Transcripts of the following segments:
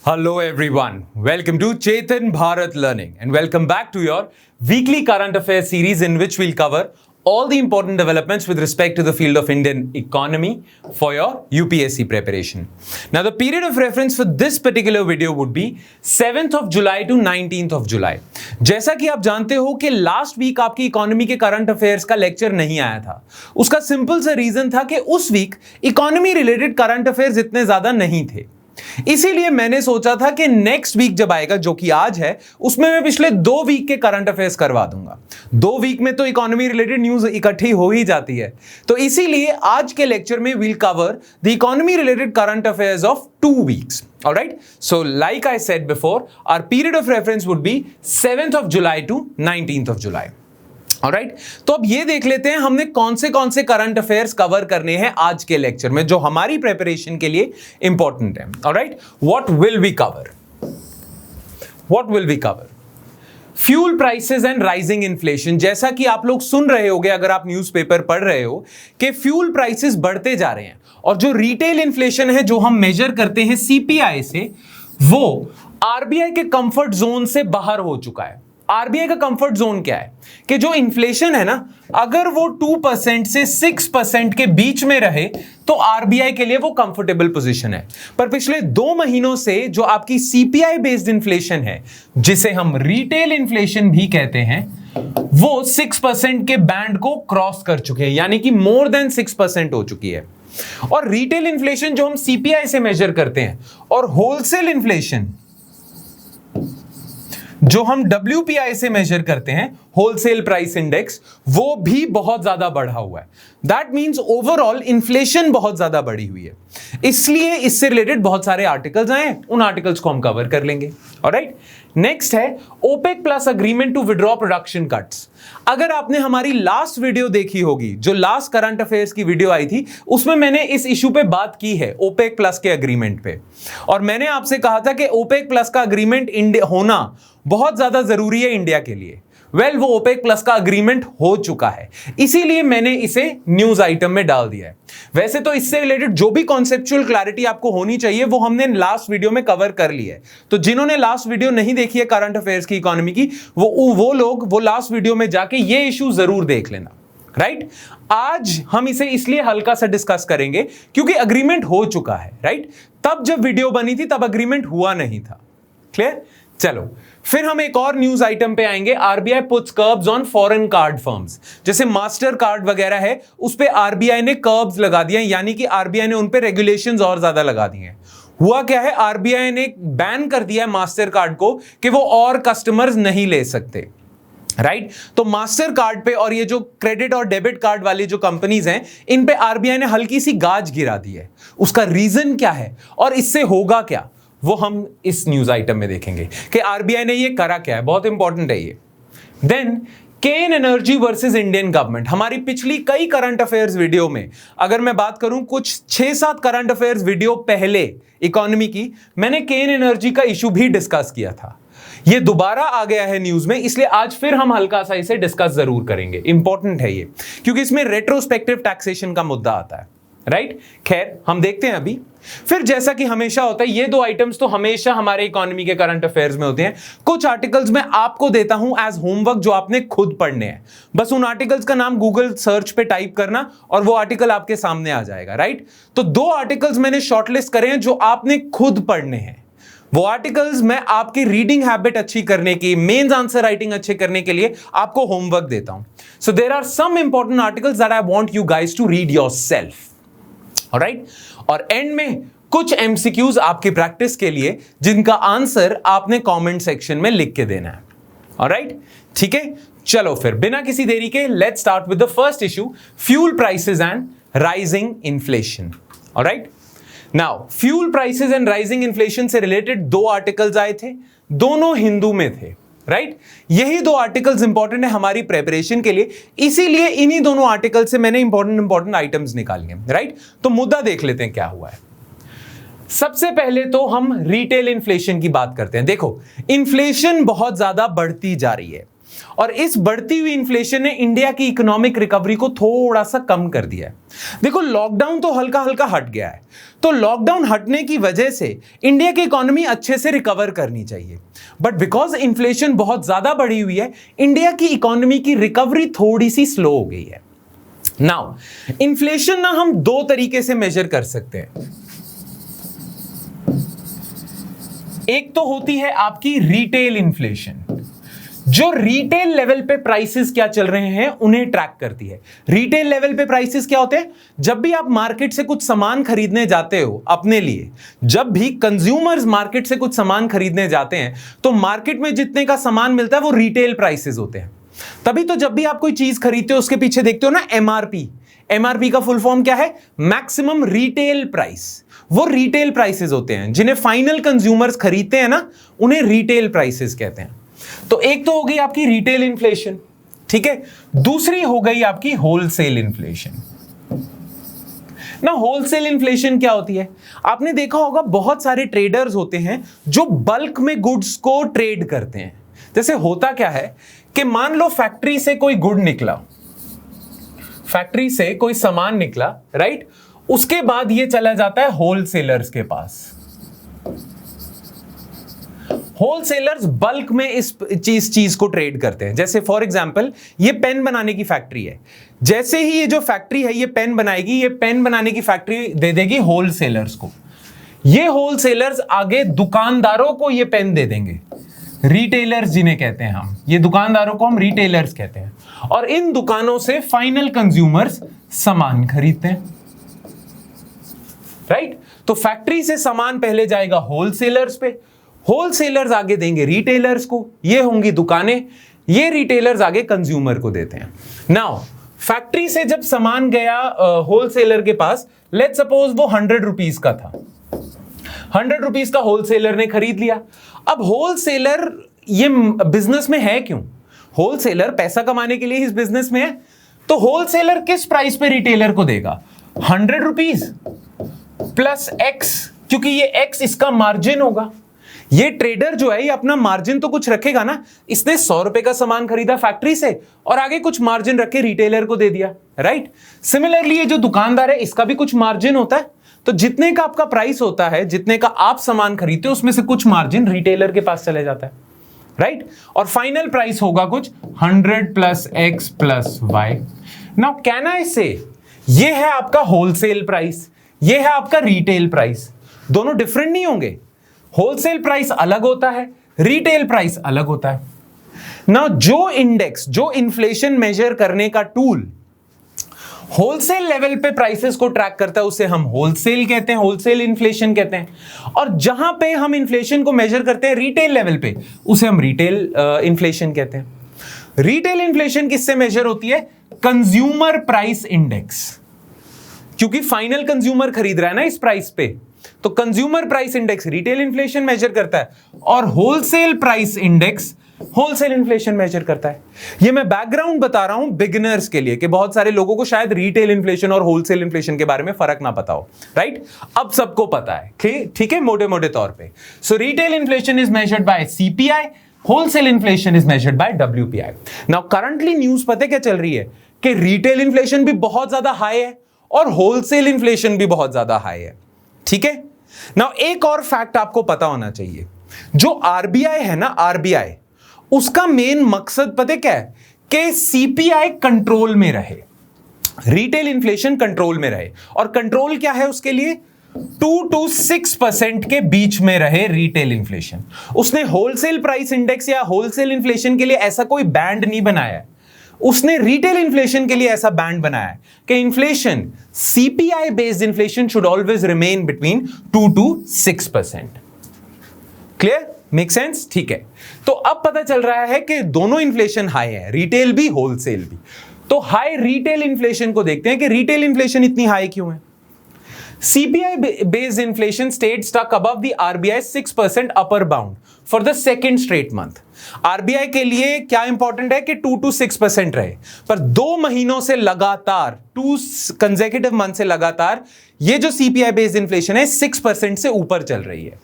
Hello everyone, welcome to Chetan Bharat Learning and welcome back to your weekly current affairs series in which we'll cover all the important developments with respect to the field of Indian economy for your UPSC preparation. Now the period of reference for this particular video would be 7th of July to 19th of July. जैसा कि आप जानते हो कि last week आपकी economy के current affairs का lecture नहीं आया था। उसका सिंपल सा रीजन था कि उस week economy related current affairs इतने ज्यादा नहीं थे। इसीलिए मैंने सोचा था कि नेक्स्ट वीक जब आएगा, जो कि आज है, उसमें मैं पिछले 2 वीक के करंट अफेयर्स करवा दूंगा। 2 वीक में तो इकोनॉमी रिलेटेड न्यूज इकट्ठी हो ही जाती है, तो इसीलिए आज के लेक्चर में we'll cover the economy related current affairs of 2 weeks. Alright, so like I said before, our period of reference would be 7th of July to 19th of July. Alright, तो अब ये देख लेते हैं हमने कौन से करंट अफेयर्स कवर करने हैं आज के लेक्चर में जो हमारी प्रिपरेशन के लिए इंपॉर्टेंट है। Alright, what will we cover? What will we cover? Fuel prices and rising inflation. जैसा कि आप लोग सुन रहे होंगे अगर आप न्यूज़पेपर पढ़ रहे हो कि फ्यूल प्राइसेस बढ़ते जा रहे हैं और जो रिटेल इन्फ्लेशन है जो हम मेजर करते हैं सीपीआई से, वो आरबीआई के कंफर्ट जोन से बाहर हो चुका है। आरबीआई का कंफर्ट जोन क्या है कि जो इन्फ्लेशन है ना, अगर वो 2% से 6% के बीच में रहे तो आरबीआई के लिए वो कंफर्टेबल पोजीशन है। पर पिछले 2 महीनों से जो आपकी सीपीआई बेस्ड इन्फ्लेशन है, जिसे हम रिटेल इन्फ्लेशन भी कहते हैं, वो 6% के बैंड को क्रॉस कर चुके हैं, यानी कि मोर देन 6% हो चुकी है। और रिटेल इन्फ्लेशन जो हम सीपीआई से मेजर करते हैं और होलसेल इन्फ्लेशन जो हम WPI से मेजर करते हैं, होलसेल प्राइस इंडेक्स, वो भी बहुत ज्यादा बढ़ा हुआ है। दैट मीन्स ओवरऑल इन्फ्लेशन बहुत ज्यादा बढ़ी हुई है। इसलिए इससे रिलेटेड बहुत सारे आर्टिकल्स आए, उन आर्टिकल्स को हम कवर कर लेंगे। ऑलराइट, नेक्स्ट है OPEC plus agreement to withdraw production cuts. अगर आपने हमारी लास्ट वीडियो देखी होगी, जो लास्ट करंट अफेयर्स की वीडियो आई थी, उसमें मैंने इस इशू पे बात की है, ओपेक प्लस के अग्रीमेंट पे, और मैंने आपसे कहा था कि ओपेक प्लस का अग्रीमेंट होना बहुत ज्यादा जरूरी है इंडिया के लिए। वो ओपेक प्लस का अग्रीमेंट हो चुका है, इसीलिए मैंने इसे न्यूज आइटम में डाल दिया है। वैसे तो इससे रिलेटेड जो भी कॉन्सेप्चुअल क्लैरिटी आपको होनी चाहिए वो हमने लास्ट वीडियो में कवर कर लिया है। तो जिन्होंने लास्ट वीडियो नहीं देखी है करंट अफेयर्स की, इकोनॉमी की, वो लोग वो लास्ट वीडियो में जाके ये इशू जरूर देख लेना। राइट, आज हम इसे इसलिए हल्का सा डिस्कस करेंगे क्योंकि अग्रीमेंट हो चुका है। राइट, तब जब वीडियो बनी थी तब अग्रीमेंट हुआ नहीं था। क्लियर? चलो फिर हम एक और न्यूज आइटम पे आएंगे। RBI puts curbs on foreign card firms, जैसे मास्टर कार्ड वगैरह है, उस पे आरबीआई ने कर्ब्स लगा दिए, यानी कि आरबीआई ने उन पे रेगुलेशंस और ज्यादा लगा दिए हैं। हुआ क्या है, आरबीआई ने बैन कर दिया है मास्टर कार्ड को कि वो और कस्टमर्स नहीं ले सकते। राइट, तो मास्टर कार्ड पे और ये जो क्रेडिट और डेबिट कार्ड वाली जो कंपनीज हैं, इन पे आरबीआई ने हल्की सी गाज गिरा दी है। उसका रीजन क्या है और इससे होगा क्या, वो हम इस न्यूज आइटम में देखेंगे कि आरबीआई ने ये करा क्या है। बहुत इंपॉर्टेंट है ये। देन केन एनर्जी वर्सेस इंडियन गवर्नमेंट। हमारी पिछली कई करंट अफेयर्स वीडियो में, अगर मैं बात करूं कुछ 6-7 करंट अफेयर्स वीडियो पहले इकोनॉमी की, मैंने केन एनर्जी का इशू भी डिस्कस किया था। ये दोबारा आ गया है न्यूज में, इसलिए आज फिर हम हल्का सा इसे डिस्कस जरूर करेंगे। इंपॉर्टेंट है ये क्योंकि इसमें रेट्रोस्पेक्टिव टैक्सेशन का मुद्दा आता है। राइट, खैर हम देखते हैं अभी। फिर जैसा कि हमेशा होता है, ये 2 आइटम्स तो हमेशा हमारे इकोनॉमी के करंट अफेयर्स में होते हैं। कुछ आर्टिकल्स मैं आपको देता हूं एज होमवर्क जो आपने खुद पढ़ने हैं। बस उन आर्टिकल्स का नाम गूगल सर्च पे टाइप करना और वो आर्टिकल आपके सामने आ जाएगा। राइट, तो 2 आर्टिकल्स मैंने शॉर्टलिस्ट करे हैं जो आपने खुद पढ़ने हैं। वो आर्टिकल्स मैं आपकी रीडिंग हैबिट अच्छी करने की, मेंस आंसर राइटिंग अच्छे करने के लिए आपको होमवर्क देता हूं। So there are some important articles that I want you guys to read yourself. Alright, और एंड में कुछ एमसीक्यूज आपकी प्रैक्टिस के लिए जिनका आंसर आपने कमेंट सेक्शन में लिख के देना है। ऑलराइट, ठीक है, चलो फिर बिना किसी देरी के let's start with the first issue, fuel prices and rising inflation. Alright, now fuel prices and rising inflation से रिलेटेड 2 आर्टिकल्स आए थे, दोनों हिंदू में थे। राइट, यही 2 आर्टिकल्स इंपॉर्टेंट है हमारी प्रिपरेशन के लिए, इसीलिए इन्हीं दोनों आर्टिकल से मैंने इंपॉर्टेंट आइटम्स निकाली हैं। राइट, तो मुद्दा देख लेते हैं क्या हुआ है। सबसे पहले तो हम रिटेल इन्फ्लेशन की बात करते हैं। देखो, इन्फ्लेशन बहुत ज्यादा बढ़ती जा रही है। और इस बढ़ती हुई इन्फ्लेशन ने इंडिया की इकोनॉमिक रिकवरी को थोड़ा सा कम कर दिया है। देखो लॉकडाउन तो हल्का हल्का हट गया है, तो लॉकडाउन हटने की वजह से इंडिया की इकोनॉमी अच्छे से रिकवर करनी चाहिए, बट बिकॉज इन्फ्लेशन बहुत ज्यादा बढ़ी हुई है, इंडिया की इकोनॉमी की रिकवरी थोड़ी सी स्लो हो गई है। नाउ इन्फ्लेशन ना हम दो तरीके से मेजर कर सकते हैं। एक तो होती है आपकी रिटेल इन्फ्लेशन, जो रिटेल लेवल पे प्राइसेस क्या चल रहे हैं उन्हें ट्रैक करती है। रिटेल लेवल पे प्राइसेस क्या होते हैं? जब भी आप मार्केट से कुछ सामान खरीदने जाते हो अपने लिए, जब भी कंज्यूमर्स मार्केट से कुछ सामान खरीदने जाते हैं तो मार्केट में जितने का सामान मिलता है वो रिटेल प्राइसेस होते हैं। तभी तो जब भी आप कोई चीज खरीदते हो उसके पीछे देखते हो ना एमआरपी। एमआरपी का फुल फॉर्म क्या है? Maximum retail price. वो रिटेल प्राइसेस होते हैं जिन्हें फाइनल कंज्यूमर्स खरीदते हैं ना, उन्हें रिटेल प्राइसेस कहते हैं। तो एक तो हो गई आपकी रिटेल इन्फ्लेशन, ठीक है। दूसरी हो गई आपकी होलसेल इन्फ्लेशन। ना होलसेल इन्फ्लेशन क्या होती है? आपने देखा होगा बहुत सारे ट्रेडर्स होते हैं जो बल्क में गुड्स को ट्रेड करते हैं। जैसे होता क्या है कि मान लो फैक्ट्री से कोई गुड निकला, फैक्ट्री से कोई सामान निकला, राइट, उसके बाद ये चला जाता है होलसेलर्स के पास। होलसेलर्स बल्क में इस चीज को ट्रेड करते हैं। जैसे फॉर एग्जांपल ये पेन बनाने की फैक्ट्री है, जैसे ही ये जो फैक्ट्री है ये पेन बनाएगी, ये पेन बनाने की फैक्ट्री दे देगी होलसेलर्स को। ये होलसेलर्स आगे दुकानदारों को ये पेन दे देंगे, रिटेलर्स जिन्हें कहते हैं हम, ये दुकानदारों को हम रिटेलर्स कहते हैं। और इन दुकानों से फाइनल कंज्यूमर्स सामान खरीदते हैं, राइट। तो फैक्ट्री से सामान पहले जाएगा होलसेलर्स पे, होलसेलर्स आगे देंगे रिटेलर्स को, ये होंगी दुकानें, ये रिटेलर्स आगे कंज्यूमर को देते हैं। नाउ फैक्ट्री से जब सामान गया होलसेलर के पास, लेट्स सपोज वो 100 रुपीज का था, 100 रुपीज का होलसेलर ने खरीद लिया। अब होलसेलर ये बिजनेस में है क्यों? होलसेलर पैसा कमाने के लिए इस बिजनेस में है। तो होलसेलर किस प्राइस पे रिटेलर को देगा? 100 रुपीज प्लस एक्स, क्योंकि ये एक्स इसका मार्जिन होगा। ये ट्रेडर जो है ये अपना मार्जिन तो कुछ रखेगा ना, इसने 100 रुपए का सामान खरीदा फैक्ट्री से और आगे कुछ मार्जिन रख के रिटेलर को दे दिया, राइट। सिमिलरली ये जो दुकानदार है इसका भी कुछ मार्जिन होता है, तो जितने का आपका प्राइस होता है, जितने का आप सामान खरीदते हो, उसमें से कुछ मार्जिन रिटेलर के पास चले जाता है, राइट। और फाइनल प्राइस होगा कुछ 100 plus X plus Y. Now can I say ये है आपका होलसेल प्राइस, ये है आपका रिटेल प्राइस, दोनों डिफरेंट नहीं होंगे। होलसेल प्राइस अलग होता है, रिटेल प्राइस अलग होता है। नाउ जो इंडेक्स, जो इन्फ्लेशन मेजर करने का टूल होलसेल लेवल पे प्राइसेस को ट्रैक करता है, उसे हम होलसेल कहते हैं, होलसेल इन्फ्लेशन कहते हैं। और जहां पे हम इन्फ्लेशन को मेजर करते हैं रिटेल लेवल पे, उसे हम रिटेल इन्फ्लेशन कहते हैं। रिटेल इन्फ्लेशन किससे मेजर होती है? कंज्यूमर प्राइस इंडेक्स, क्योंकि फाइनल कंज्यूमर खरीद रहा है ना इस प्राइस पे, तो consumer price index retail inflation measure करता है और wholesale price index wholesale inflation measure करता है। ये मैं बैकग्राउंड बता रहा हूं बिगिनर्स के लिए कि बहुत सारे लोगों को शायद रिटेल इन्फ्लेशन और होलसेल इन्फ्लेशन के बारे में फर्क ना पता हो, राइट। अब सबको पता है, ठीक है, मोटे मोटे तौर पे। So retail inflation is measured by CPI, wholesale inflation is measured by WPI. Now currently news पता क्या चल रही है कि रिटेल इन्फ्लेशन भी बहुत ज्यादा हाई है और होलसेल इन्फ्लेशन भी बहुत ज्यादा हाई है, ठीक है। नाउ एक और फैक्ट आपको पता होना चाहिए, जो आरबीआई है ना, आरबीआई, उसका मेन मकसद पता क्या है? कि सीपीआई कंट्रोल में रहे, रिटेल इन्फ्लेशन कंट्रोल में रहे। और कंट्रोल क्या है उसके लिए? 2 to 6% के बीच में रहे रिटेल इन्फ्लेशन। उसने होलसेल प्राइस इंडेक्स या होलसेल इन्फ्लेशन के लिए ऐसा कोई बैंड नहीं बनाया है, उसने रिटेल इन्फ्लेशन के लिए ऐसा बैंड बनाया है कि inflation, CPI based inflation should always remain between 2 to 6%। Clear? Make sense? ठीक है। तो अब पता चल रहा है कि दोनों इन्फ्लेशन हाई है, रिटेल भी होलसेल भी। तो हाई रिटेल इन्फ्लेशन को देखते हैं कि रिटेल इन्फ्लेशन इतनी हाई क्यों है। CPI based inflation stayed stuck above the RBI 6% upper bound for the second straight month. RBI के लिए क्या इंपॉर्टेंट है कि 2 to 6% रहे, पर 2 महीनों से लगातार, 2 consecutive month से लगातार ये जो CPI based inflation है 6% से ऊपर चल रही है।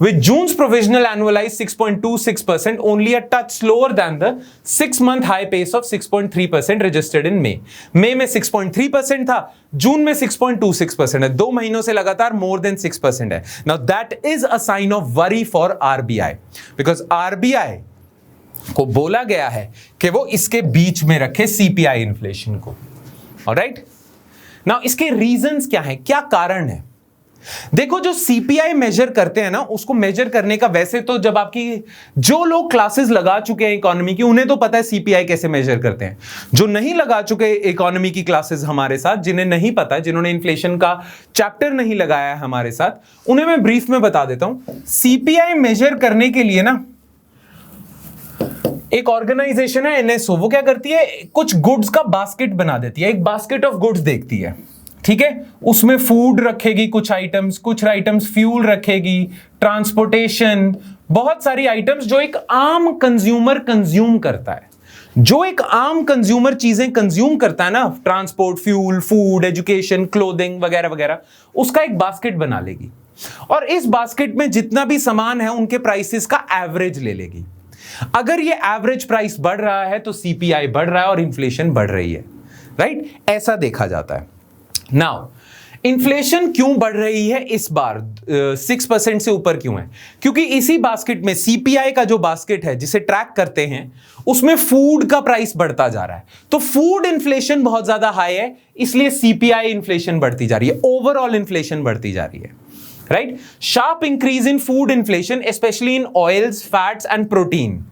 with June's provisional annualized 6.26%, only a touch slower than the 6-month high pace of 6.3% registered in May. May में 6.3% था, जून में 6.26% है, 2 महीनों से लगातार more than 6% है. Now that is a sign of worry for RBI, because RBI को बोला गया है कि वो इसके बीच में रखे CPI इन्फ्लेशन को. ऑलराइट, नाउ इसके रीजंस क्या है, क्या कारण है? देखो, जो सीपीआई मेजर करते हैं ना, उसको मेजर करने का, वैसे तो जब आपकी जो लोग क्लासेस लगा चुके हैं इकोनॉमी की, उन्हें तो पता है सीपीआई कैसे मेजर करते हैं. जो नहीं लगा चुके इकोनॉमी की क्लासेस हमारे साथ, जिन्हें नहीं पता है, जिन्होंने इन्फ्लेशन का चैप्टर नहीं लगाया है हमारे साथ, उन्हें मैं ब्रीफ में बता देता हूं. सीपीआई मेजर करने के लिए ना एक ऑर्गेनाइजेशन है एनएसओ, वो क्या करती है, कुछ गुड्स का बास्केट बना देती है, एक बास्केट ऑफ गुड्स देखती है. ठीक है, उसमें फूड रखेगी, कुछ आइटम्स फ्यूल रखेगी, ट्रांसपोर्टेशन, बहुत सारी आइटम्स जो एक आम कंज्यूमर कंज्यूम करता है. जो एक आम कंज्यूमर चीजें कंज्यूम करता है ना, transport, fuel, food, education, clothing वगैरह वगैरह, उसका एक बास्केट बना लेगी. और इस बास्केट में जितना भी सामान है उनके प्राइसेस का एवरेज ले लेगी. अगर ये एवरेज प्राइस बढ़ रहा है तो सीपीआई बढ़ रहा है और इन्फ्लेशन बढ़ रही है. राइट, ऐसा देखा जाता है. नाउ इन्फ्लेशन क्यों बढ़ रही है इस बार, 6% से ऊपर क्यों है? क्योंकि इसी बास्केट में, सीपीआई का जो बास्केट है जिसे ट्रैक करते हैं, उसमें फूड का प्राइस बढ़ता जा रहा है. तो फूड इन्फ्लेशन बहुत ज्यादा हाई है, इसलिए सीपीआई इन्फ्लेशन बढ़ती जा रही है, ओवरऑल इन्फ्लेशन बढ़ती जा रही है. Right, sharp increase in food inflation, specially in oils, fats and protein.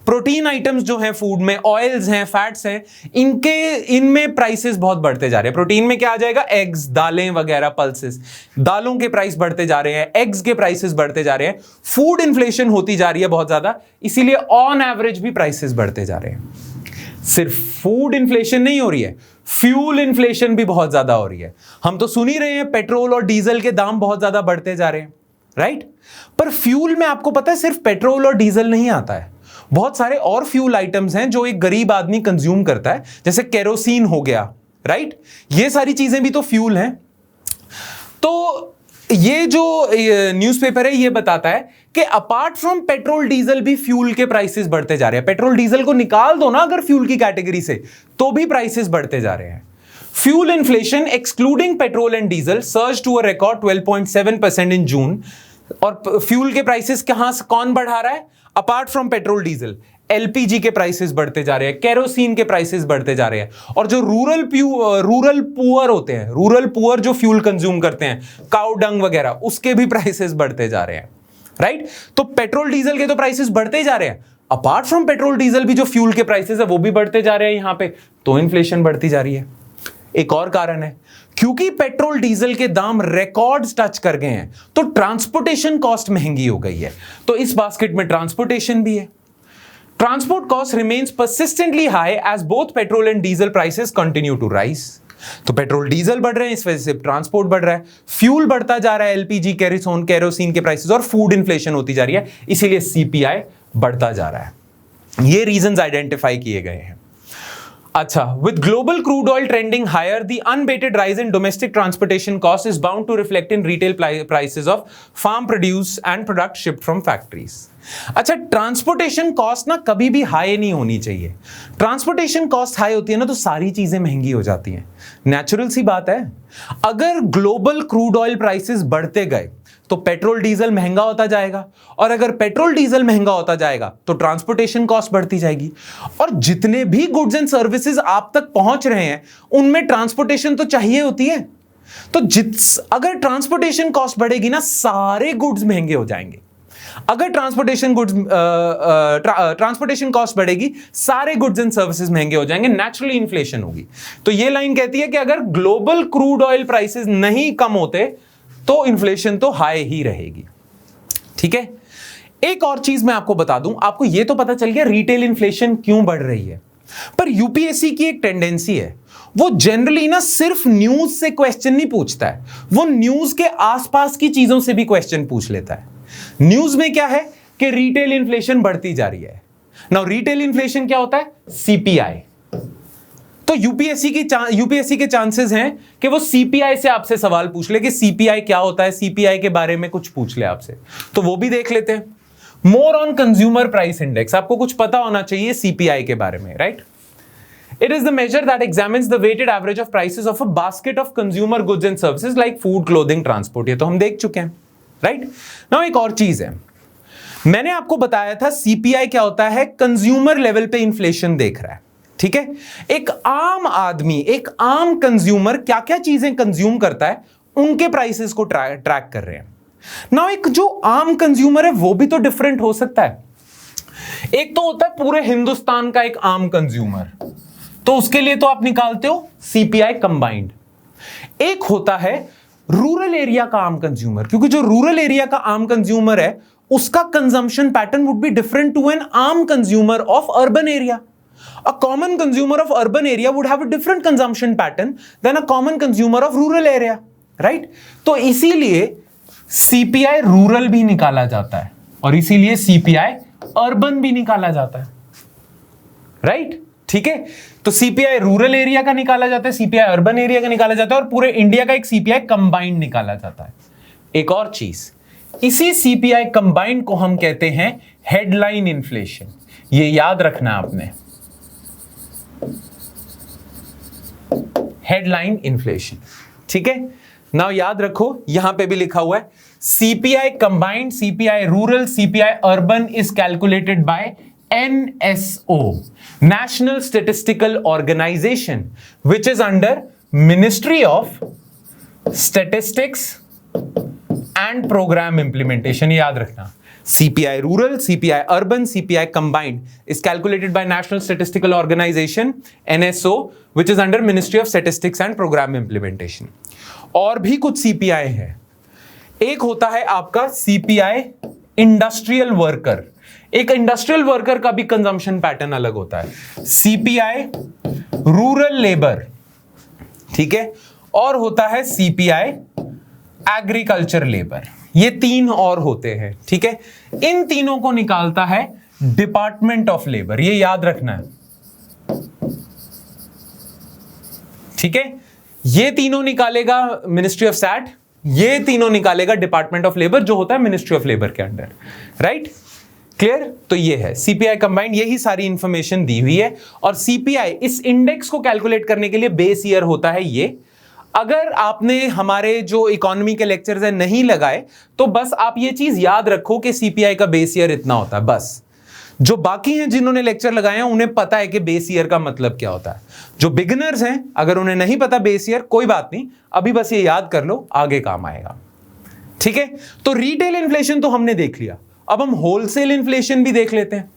Protein items जो हैं फूड में, ऑयल्स हैं, फैट्स हैं, इनमें प्राइसेस बहुत बढ़ते जा रहे हैं. प्रोटीन में क्या आ जाएगा, एग्स, दालें वगैरह, पल्सेस, दालों के प्राइस बढ़ते जा रहे हैं, एग्स के प्राइसेस बढ़ते जा रहे हैं. फूड इन्फ्लेशन होती जा रही है बहुत ज्यादा, इसीलिए ऑन एवरेज भी प्राइसेस बढ़ते जा रहे हैं. सिर्फ फूड इन्फ्लेशन नहीं हो रही है, फ्यूल इन्फ्लेशन भी बहुत ज्यादा हो रही है. हम तो सुन ही रहे हैं, पेट्रोल और डीजल के दाम बहुत ज्यादा बढ़ते जा रहे हैं. राइट, पर फ्यूल में आपको पता है सिर्फ पेट्रोल और डीजल नहीं आता है, बहुत सारे और फ्यूल आइटम्स हैं जो एक गरीब आदमी कंज्यूम करता है, जैसे केरोसिन हो गया. राइट, ये सारी चीजें भी तो फ्यूल हैं. तो ये जो न्यूज़पेपर है ये बताता है कि अपार्ट फ्रॉम पेट्रोल डीजल भी फ्यूल के प्राइसेस बढ़ते जा रहे हैं. पेट्रोल डीजल को निकाल दो ना अगर फ्यूल की कैटेगरी से, तो भी प्राइसेस बढ़ते जा रहे हैं. Fuel inflation excluding petrol and diesel surge to a record 12.7% in June. और फ्यूल के प्राइसेस कौन बढ़ा रहा है? Apart from petrol diesel, LPG के प्राइसेस बढ़ते जा रहे हैं, केरोसिन के प्राइसेस बढ़ते जा रहे हैं. और जो रूरल पुअर होते हैं, रूरल पुअर जो फ्यूल कंज्यूम करते हैं, काउ डंग वगैरह, उसके भी प्राइसेस बढ़ते जा रहे हैं. राइट, तो पेट्रोल डीजल के तो प्राइसेस बढ़ते ही जा रहे हैं, अपार्ट फ्रॉम पेट्रोल डीजल भी जो फ्यूल के प्राइसेस है वो भी बढ़ते जा रहे हैं यहां पे, तो इन्फ्लेशन बढ़ती जा रही है. एक और कारण है, क्योंकि पेट्रोल डीजल के दाम रिकॉर्ड्स टच कर गए हैं, तो ट्रांसपोर्टेशन कॉस्ट महंगी हो गई है. तो इस बास्केट में ट्रांसपोर्टेशन भी है. Transport cost remains persistently high as both petrol and diesel prices continue to rise. तो पेट्रोल डीजल बढ़ रहे हैं, इस वजह से ट्रांसपोर्ट बढ़ रहा है, फ्यूल बढ़ता जा रहा है, एलपीजी, केरोसिन के प्राइसेस, और फूड इन्फ्लेशन होती जा रही है, इसीलिए सीपीआई बढ़ता जा रहा है. ये रीजंस आइडेंटिफाई किए गए हैं. अच्छा, with global crude oil trending higher, the unabated rise in domestic transportation costs is bound to reflect in retail prices of farm produce and product shipped from factories. अच्छा, ट्रांसपोर्टेशन कॉस्ट ना कभी भी high नहीं होनी चाहिए. Transportation cost high होती है ना तो सारी चीजें महंगी हो जाती हैं. नेचुरल सी बात है. अगर ग्लोबल क्रूड ऑयल प्राइसेस बढ़ते गए तो पेट्रोल डीजल महंगा होता जाएगा, और अगर पेट्रोल डीजल महंगा होता जाएगा तो ट्रांसपोर्टेशन कॉस्ट बढ़ती जाएगी. और जितने भी गुड्स एंड सर्विसेज आप तक पहुंच रहे हैं उनमें ट्रांसपोर्टेशन तो चाहिए होती है. तो अगर ट्रांसपोर्टेशन कॉस्ट बढ़ेगी ना, सारे गुड्स महंगे हो जाएंगे. अगर ट्रांसपोर्टेशन कॉस्ट बढ़ेगी, सारे गुड्स एंड सर्विसेज महंगे हो जाएंगे, नेचुरली इन्फ्लेशन होगी. तो ये लाइन कहती है कि अगर ग्लोबल क्रूड ऑयल प्राइसेस नहीं कम होते तो इन्फ्लेशन तो हाई ही रहेगी. ठीक है, एक और चीज मैं आपको बता दूं, आपको यह तो पता चल गया रिटेल इन्फ्लेशन क्यों बढ़ रही है, पर यूपीएससी की एक टेंडेंसी है, वो जनरली ना सिर्फ न्यूज से क्वेश्चन नहीं पूछता है, वो न्यूज के आसपास की चीजों से भी क्वेश्चन पूछ लेता है. न्यूज में क्या है कि रिटेल इन्फ्लेशन बढ़ती जा रही है. नाउ रिटेल इन्फ्लेशन क्या होता है? सीपीआई. तो यूपीएससी के चांसेस हैं कि वो सीपीआई से आपसे सवाल पूछ ले कि सीपीआई क्या होता है, सीपीआई के बारे में कुछ पूछ ले आपसे, तो वो भी देख लेते हैं। More on consumer price index, आपको कुछ पता होना चाहिए सीपीआई के बारे में, right? It is the measure that examines the weighted average of prices of a basket of consumer goods and services like food, clothing, transport. ये तो हम देख चुके हैं, राइट? नाउ एक और चीज है, मैंने आपको बताया था सीपीआई क्या होता है, कंज्यूमर लेवल पे इंफ्लेशन देख रहा है, ठीक है? एक आम आदमी, एक आम कंज्यूमर क्या क्या चीजें कंज्यूम करता है, उनके प्राइसेस को ट्रैक कर रहे हैं। नाउ एक जो आम कंज्यूमर है वो भी तो डिफरेंट हो सकता है। एक तो होता है पूरे हिंदुस्तान का एक आम कंज्यूमर, तो उसके लिए तो आप निकालते हो सीपीआई कंबाइंड। एक होता है रूरल एरिया का आम कंज्यूमर, क्योंकि जो रूरल एरिया का आम कंज्यूमर है उसका consumption pattern would be different to an आम consumer of urban area. A common consumer of urban area would have a different consumption pattern than a common consumer of rural area, right? तो इसीलिए CPI rural भी निकाला जाता है और इसीलिए CPI urban भी निकाला जाता है, राइट? ठीक है, तो सीपीआई रूरल एरिया का निकाला जाता है, सीपीआई अर्बन एरिया का निकाला जाता है और पूरे इंडिया का एक सीपीआई कंबाइंड निकाला जाता है। एक और चीज, इसी सीपीआई कंबाइंड को हम कहते हैं हेडलाइन इन्फ्लेशन। ये याद रखना आपने, हेडलाइन इन्फ्लेशन, ठीक है? नाउ याद रखो, यहां पे भी लिखा हुआ है CPI combined, CPI rural, CPI urban is calculated by NSO, National Statistical Organization, which is under Ministry of Statistics and Program Implementation. याद रखना, CPI Rural, CPI Urban, CPI Combined is calculated by National Statistical Organization, NSO, which is under Ministry of Statistics and Program Implementation. और भी कुछ CPI है। एक होता है आपका CPI इंडस्ट्रियल वर्कर। एक इंडस्ट्रियल वर्कर का भी कंजम्पशन पैटर्न अलग होता है, सीपीआई रूरल लेबर, ठीक है? और होता है सीपीआई एग्रीकल्चर लेबर। ये तीन और होते हैं, ठीक है? इन तीनों को निकालता है डिपार्टमेंट ऑफ लेबर, ये याद रखना है, ठीक है? ये तीनों निकालेगा मिनिस्ट्री ऑफ सैट, ये तीनों निकालेगा डिपार्टमेंट ऑफ लेबर, जो होता है मिनिस्ट्री ऑफ लेबर के अंडर, राइट? क्लियर? तो ये है सीपीआई कंबाइंड, यही सारी इंफॉर्मेशन दी हुई है। और सीपीआई इस इंडेक्स को कैलकुलेट करने के लिए बेस ईयर होता है ये। अगर आपने हमारे जो इकोनॉमी के लेक्चर्स है नहीं लगाए तो बस आप ये चीज याद रखो कि सीपीआई का बेस ईयर इतना होता है। बस जो बाकी हैं जिन्होंने लेक्चर लगाए हैं उन्हें पता है कि बेस ईयर का मतलब क्या होता है। जो बिगिनर्स हैं अगर उन्हें नहीं पता बेस ईयर, कोई बात नहीं, अभी बस ये याद कर लो, आगे काम आएगा, ठीक है? तो रिटेल इन्फ्लेशन तो हमने देख लिया, अब हम होलसेल इन्फ्लेशन भी देख लेते हैं।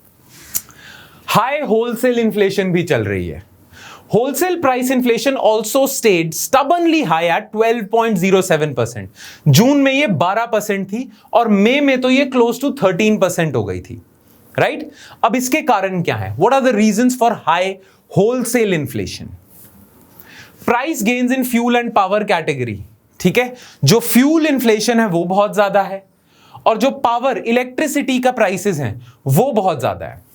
हाई होलसेल इन्फ्लेशन भी चल रही है। Wholesale price inflation also stayed stubbornly high at 12.07%। जून में ये 12% थी और मई में तो ये क्लोज टू 13% हो गई थी, राइट? अब इसके कारण क्या है? What are the reasons for high wholesale inflation? Price gains in fuel and power category, ठीक है? जो फ्यूल इन्फ्लेशन है वो बहुत ज्यादा है और जो पावर इलेक्ट्रिसिटी का प्राइसेस हैं वो बहुत ज्यादा है।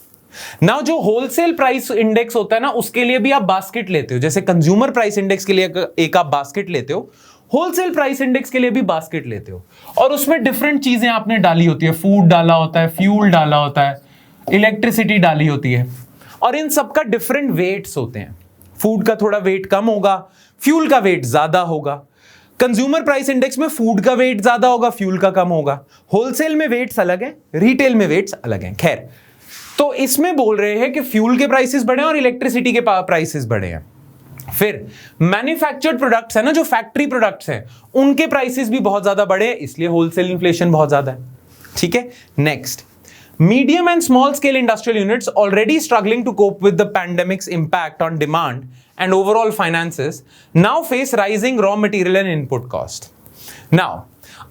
नाउ जो होलसेल प्राइस इंडेक्स होता है ना, उसके लिए भी आप बास्केट लेते हो, जैसे कंज्यूमर प्राइस इंडेक्स के लिए एक आप बास्केट लेते हो, होलसेल प्राइस इंडेक्स के लिए भी बास्केट लेते हो और उसमें डिफरेंट चीजें आपने डाली होती है, फूड डाला होता है, फ्यूल डाला होता है, इलेक्ट्रिसिटी डाली होती है और इन सबका डिफरेंट वेट्स होते हैं। फूड का थोड़ा वेट कम होगा, फ्यूल का वेट ज्यादा होगा। कंज्यूमर प्राइस इंडेक्स में फूड का वेट ज्यादा होगा, फ्यूल का कम होगा। होलसेल में वेट्स अलग हैं, रिटेल में वेट्स अलग हैं। खैर, तो इसमें बोल रहे हैं कि फ्यूल के प्राइसेस बढ़े और इलेक्ट्रिसिटी के प्राइसेस बढ़े हैं। फिर मैन्युफैक्चर्ड प्रोडक्ट्स है ना, जो फैक्ट्री प्रोडक्ट्स हैं, उनके प्राइसेस भी बहुत ज्यादा बढ़े, इसलिए होलसेल इन्फ्लेशन बहुत ज्यादा है, ठीक है? Next, medium and small scale industrial units already struggling to cope with the pandemic's impact on demand and overall finances now face rising raw material and input cost. Now,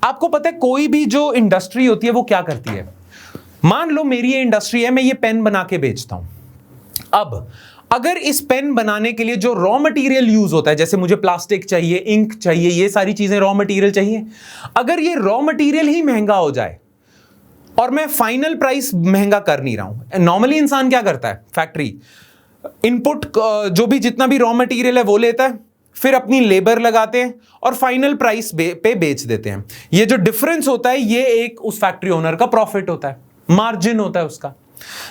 आपको पता है कोई भी जो इंडस्ट्री होती है वो क्या करती है? मान लो मेरी ये इंडस्ट्री है, मैं ये पेन बना के बेचता हूं। अब अगर इस पेन बनाने के लिए जो रॉ मटेरियल यूज होता है, जैसे मुझे प्लास्टिक चाहिए, इंक चाहिए, ये सारी चीजें रॉ मटेरियल चाहिए, अगर ये रॉ मटेरियल ही महंगा हो जाए और मैं फाइनल प्राइस महंगा कर नहीं रहा हूं, नॉर्मली इंसान क्या करता है, फैक्ट्री इनपुट जो भी जितना भी रॉ मटेरियल है वो लेता है, फिर अपनी लेबर लगाते हैं और फाइनल प्राइस पे बेच देते हैं। ये जो डिफरेंस होता है ये एक उस फैक्ट्री ओनर का प्रॉफिट होता है, मार्जिन होता है उसका।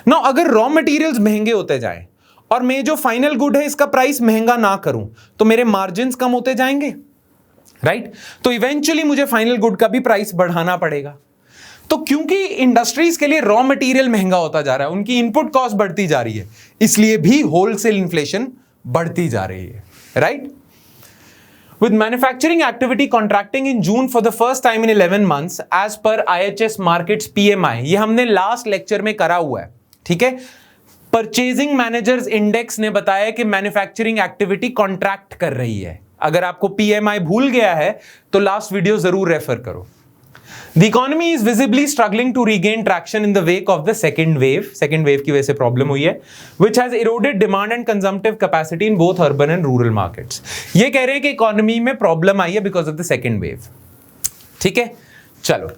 ना अगर रॉ मटेरियल्स महंगे होते जाएं और मैं जो फाइनल गुड है इसका प्राइस महंगा ना करूं तो मेरे मार्जिन्स कम होते जाएंगे, राइट? तो इवेंचुअली मुझे फाइनल गुड का भी प्राइस बढ़ाना पड़ेगा। तो क्योंकि इंडस्ट्रीज के लिए रॉ मटेरियल महंगा होता जा रहा है, उनकी इनपुट कॉस्ट बढ़ती जा रही है, इसलिए भी होलसेल इन्फ्लेशन बढ़ती जा रही है, right? With manufacturing activity contracting in June for the first time in 11 months as per IHS Markets PMI, ये हमने लास्ट लेक्चर में करा हुआ है, ठीक है? परचेजिंग मैनेजर्स इंडेक्स ने बताया कि मैन्युफैक्चरिंग एक्टिविटी कॉन्ट्रैक्ट कर रही है। अगर आपको PMI भूल गया है तो लास्ट वीडियो जरूर रेफर करो। The economy is visibly struggling to regain traction in the wake of the second wave. Second wave की वजह से प्रॉब्लम हुई है, which has eroded demand and consumptive capacity in both urban and rural markets. ये कह रहे हैं कि इकोनॉमी में प्रॉब्लम आई है because of the second wave. ठीक है, चलो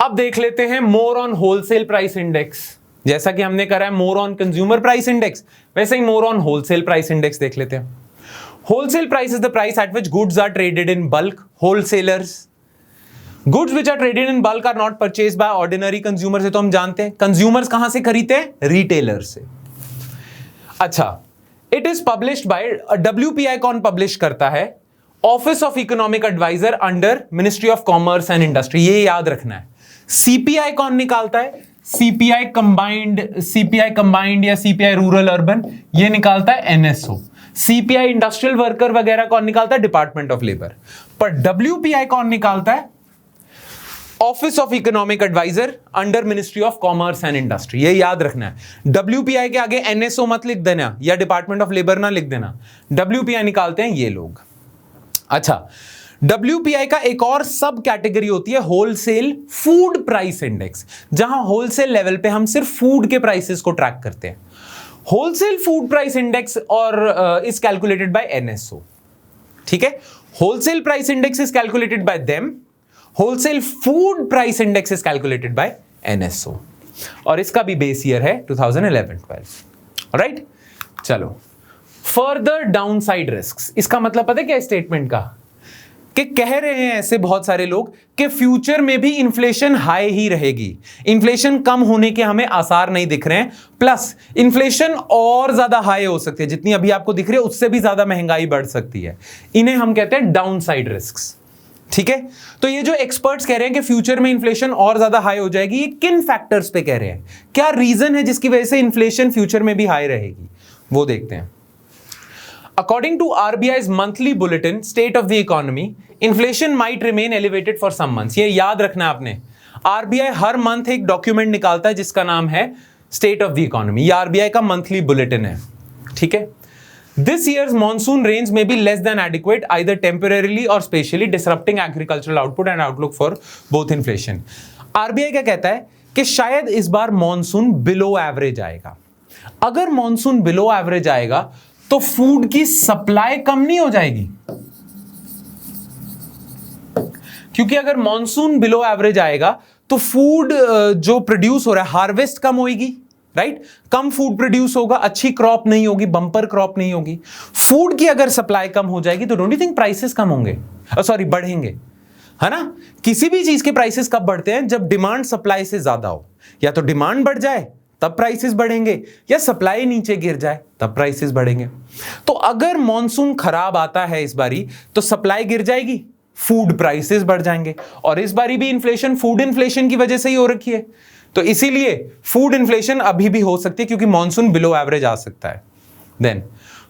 अब देख लेते हैं more on wholesale price index. जैसा कि हमने करा है more on consumer price index, वैसे ही more on wholesale price index देख लेते हैं। Wholesale price is the price at which goods are traded in bulk. Wholesalers goods which are traded in bulk are not purchase by ordinary consumer, से तो हम जानते हैं consumers कहां से खरीदते हैं, रिटेलर से। अच्छा, it is published by WPI, कौन पब्लिश करता है? Office of economic adviser under ministry of commerce and industry, ये याद रखना है। CPI कौन निकालता है? CPI कंबाइंड या CPI रूरल अर्बन, ये निकालता है NSO। CPI इंडस्ट्रियल वर्कर वगैरह कौन निकालता है? Department of labour. पर WPI कौन निकालता है? Office of economic adviser under ministry of commerce and industry, ये याद रखना है। WPI के आगे NSO मत लिख देना या डिपार्टमेंट ऑफ लेबर ना लिख देना, WPI निकालते हैं ये लोग। अच्छा, WPI का एक और सब कैटेगरी होती है होलसेल फूड प्राइस इंडेक्स, जहां होलसेल लेवल पे हम सिर्फ फूड के प्राइसेस को ट्रैक करते हैं। होलसेल फूड प्राइस इंडेक्स और इज कैलकुलेटेड बाय NSO, ठीक है? Wholesale price index is calculated by them, wholesale food price index is calculated by NSO, और इसका भी बेस ईयर है 2011-12, राइट? चलो, फर्दर डाउनसाइड रिस्क्स, इसका मतलब पता है क्या स्टेटमेंट का? कि कह रहे हैं ऐसे बहुत सारे लोग कि फ्यूचर में भी इन्फ्लेशन हाई ही रहेगी, इन्फ्लेशन कम होने के हमें आसार नहीं दिख रहे हैं, प्लस इन्फ्लेशन और ज्यादा हाई हो सकती है, जितनी अभी आपको दिख रही है उससे भी ज्यादा महंगाई बढ़ सकती है। इन्हें हम कहते हैं डाउनसाइड रिस्क्स, ठीक है? तो ये जो एक्सपर्ट्स कह रहे हैं कि फ्यूचर में इन्फ्लेशन और ज्यादा हाई हो जाएगी, ये किन फैक्टर्स पे कह रहे हैं? क्या रीजन है जिसकी वजह से इन्फ्लेशन फ्यूचर में भी हाई रहेगी, वो देखते हैं। According to RBI's monthly bulletin, State of the Economy, inflation might remain elevated for some months. ये याद रखना आपने, RBI हर मंथ एक डॉक्यूमेंट निकालता है जिसका नाम है State of the Economy। ये RBI का मंथली बुलेटिन है, ठीक है? This year's monsoon rains may be less than adequate, either temporarily or spatially, disrupting agricultural output and outlook for both inflation. RBI क्या कहता है कि शायद इस बार मॉनसून बिलो एवरेज आएगा। अगर मॉनसून बिलो एवरेज आएगा तो फूड की सप्लाई कम नहीं हो जाएगी, क्योंकि अगर मॉनसून बिलो एवरेज आएगा तो फूड जो प्रोड्यूस हो रहा है, हार्वेस्ट कम होगी, राइट? कम फूड प्रोड्यूस होगा, अच्छी क्रॉप नहीं होगी, बंपर क्रॉप नहीं होगी। फूड की अगर सप्लाई कम हो जाएगी तो डोंट यू थिंक प्राइसेस कम होंगे, सॉरी बढ़ेंगे, है ना? किसी भी चीज के प्राइसेस कब बढ़ते हैं? जब डिमांड सप्लाई से ज्यादा हो, या तो डिमांड बढ़ जाए तब प्राइसेस बढ़ेंगे, या सप्लाई नीचे गिर जाए तब प्राइसेस बढ़ेंगे। तो अगर मॉनसून खराब आता है इस बारी तो सप्लाई गिर जाएगी, फूड प्राइसेस बढ़ जाएंगे, और इस बारी भी इन्फ्लेशन फूड इन्फ्लेशन की वजह से ही हो रखी है, तो इसीलिए फूड इन्फ्लेशन अभी भी हो सकती है क्योंकि मॉनसून बिलो एवरेज आ सकता है। Then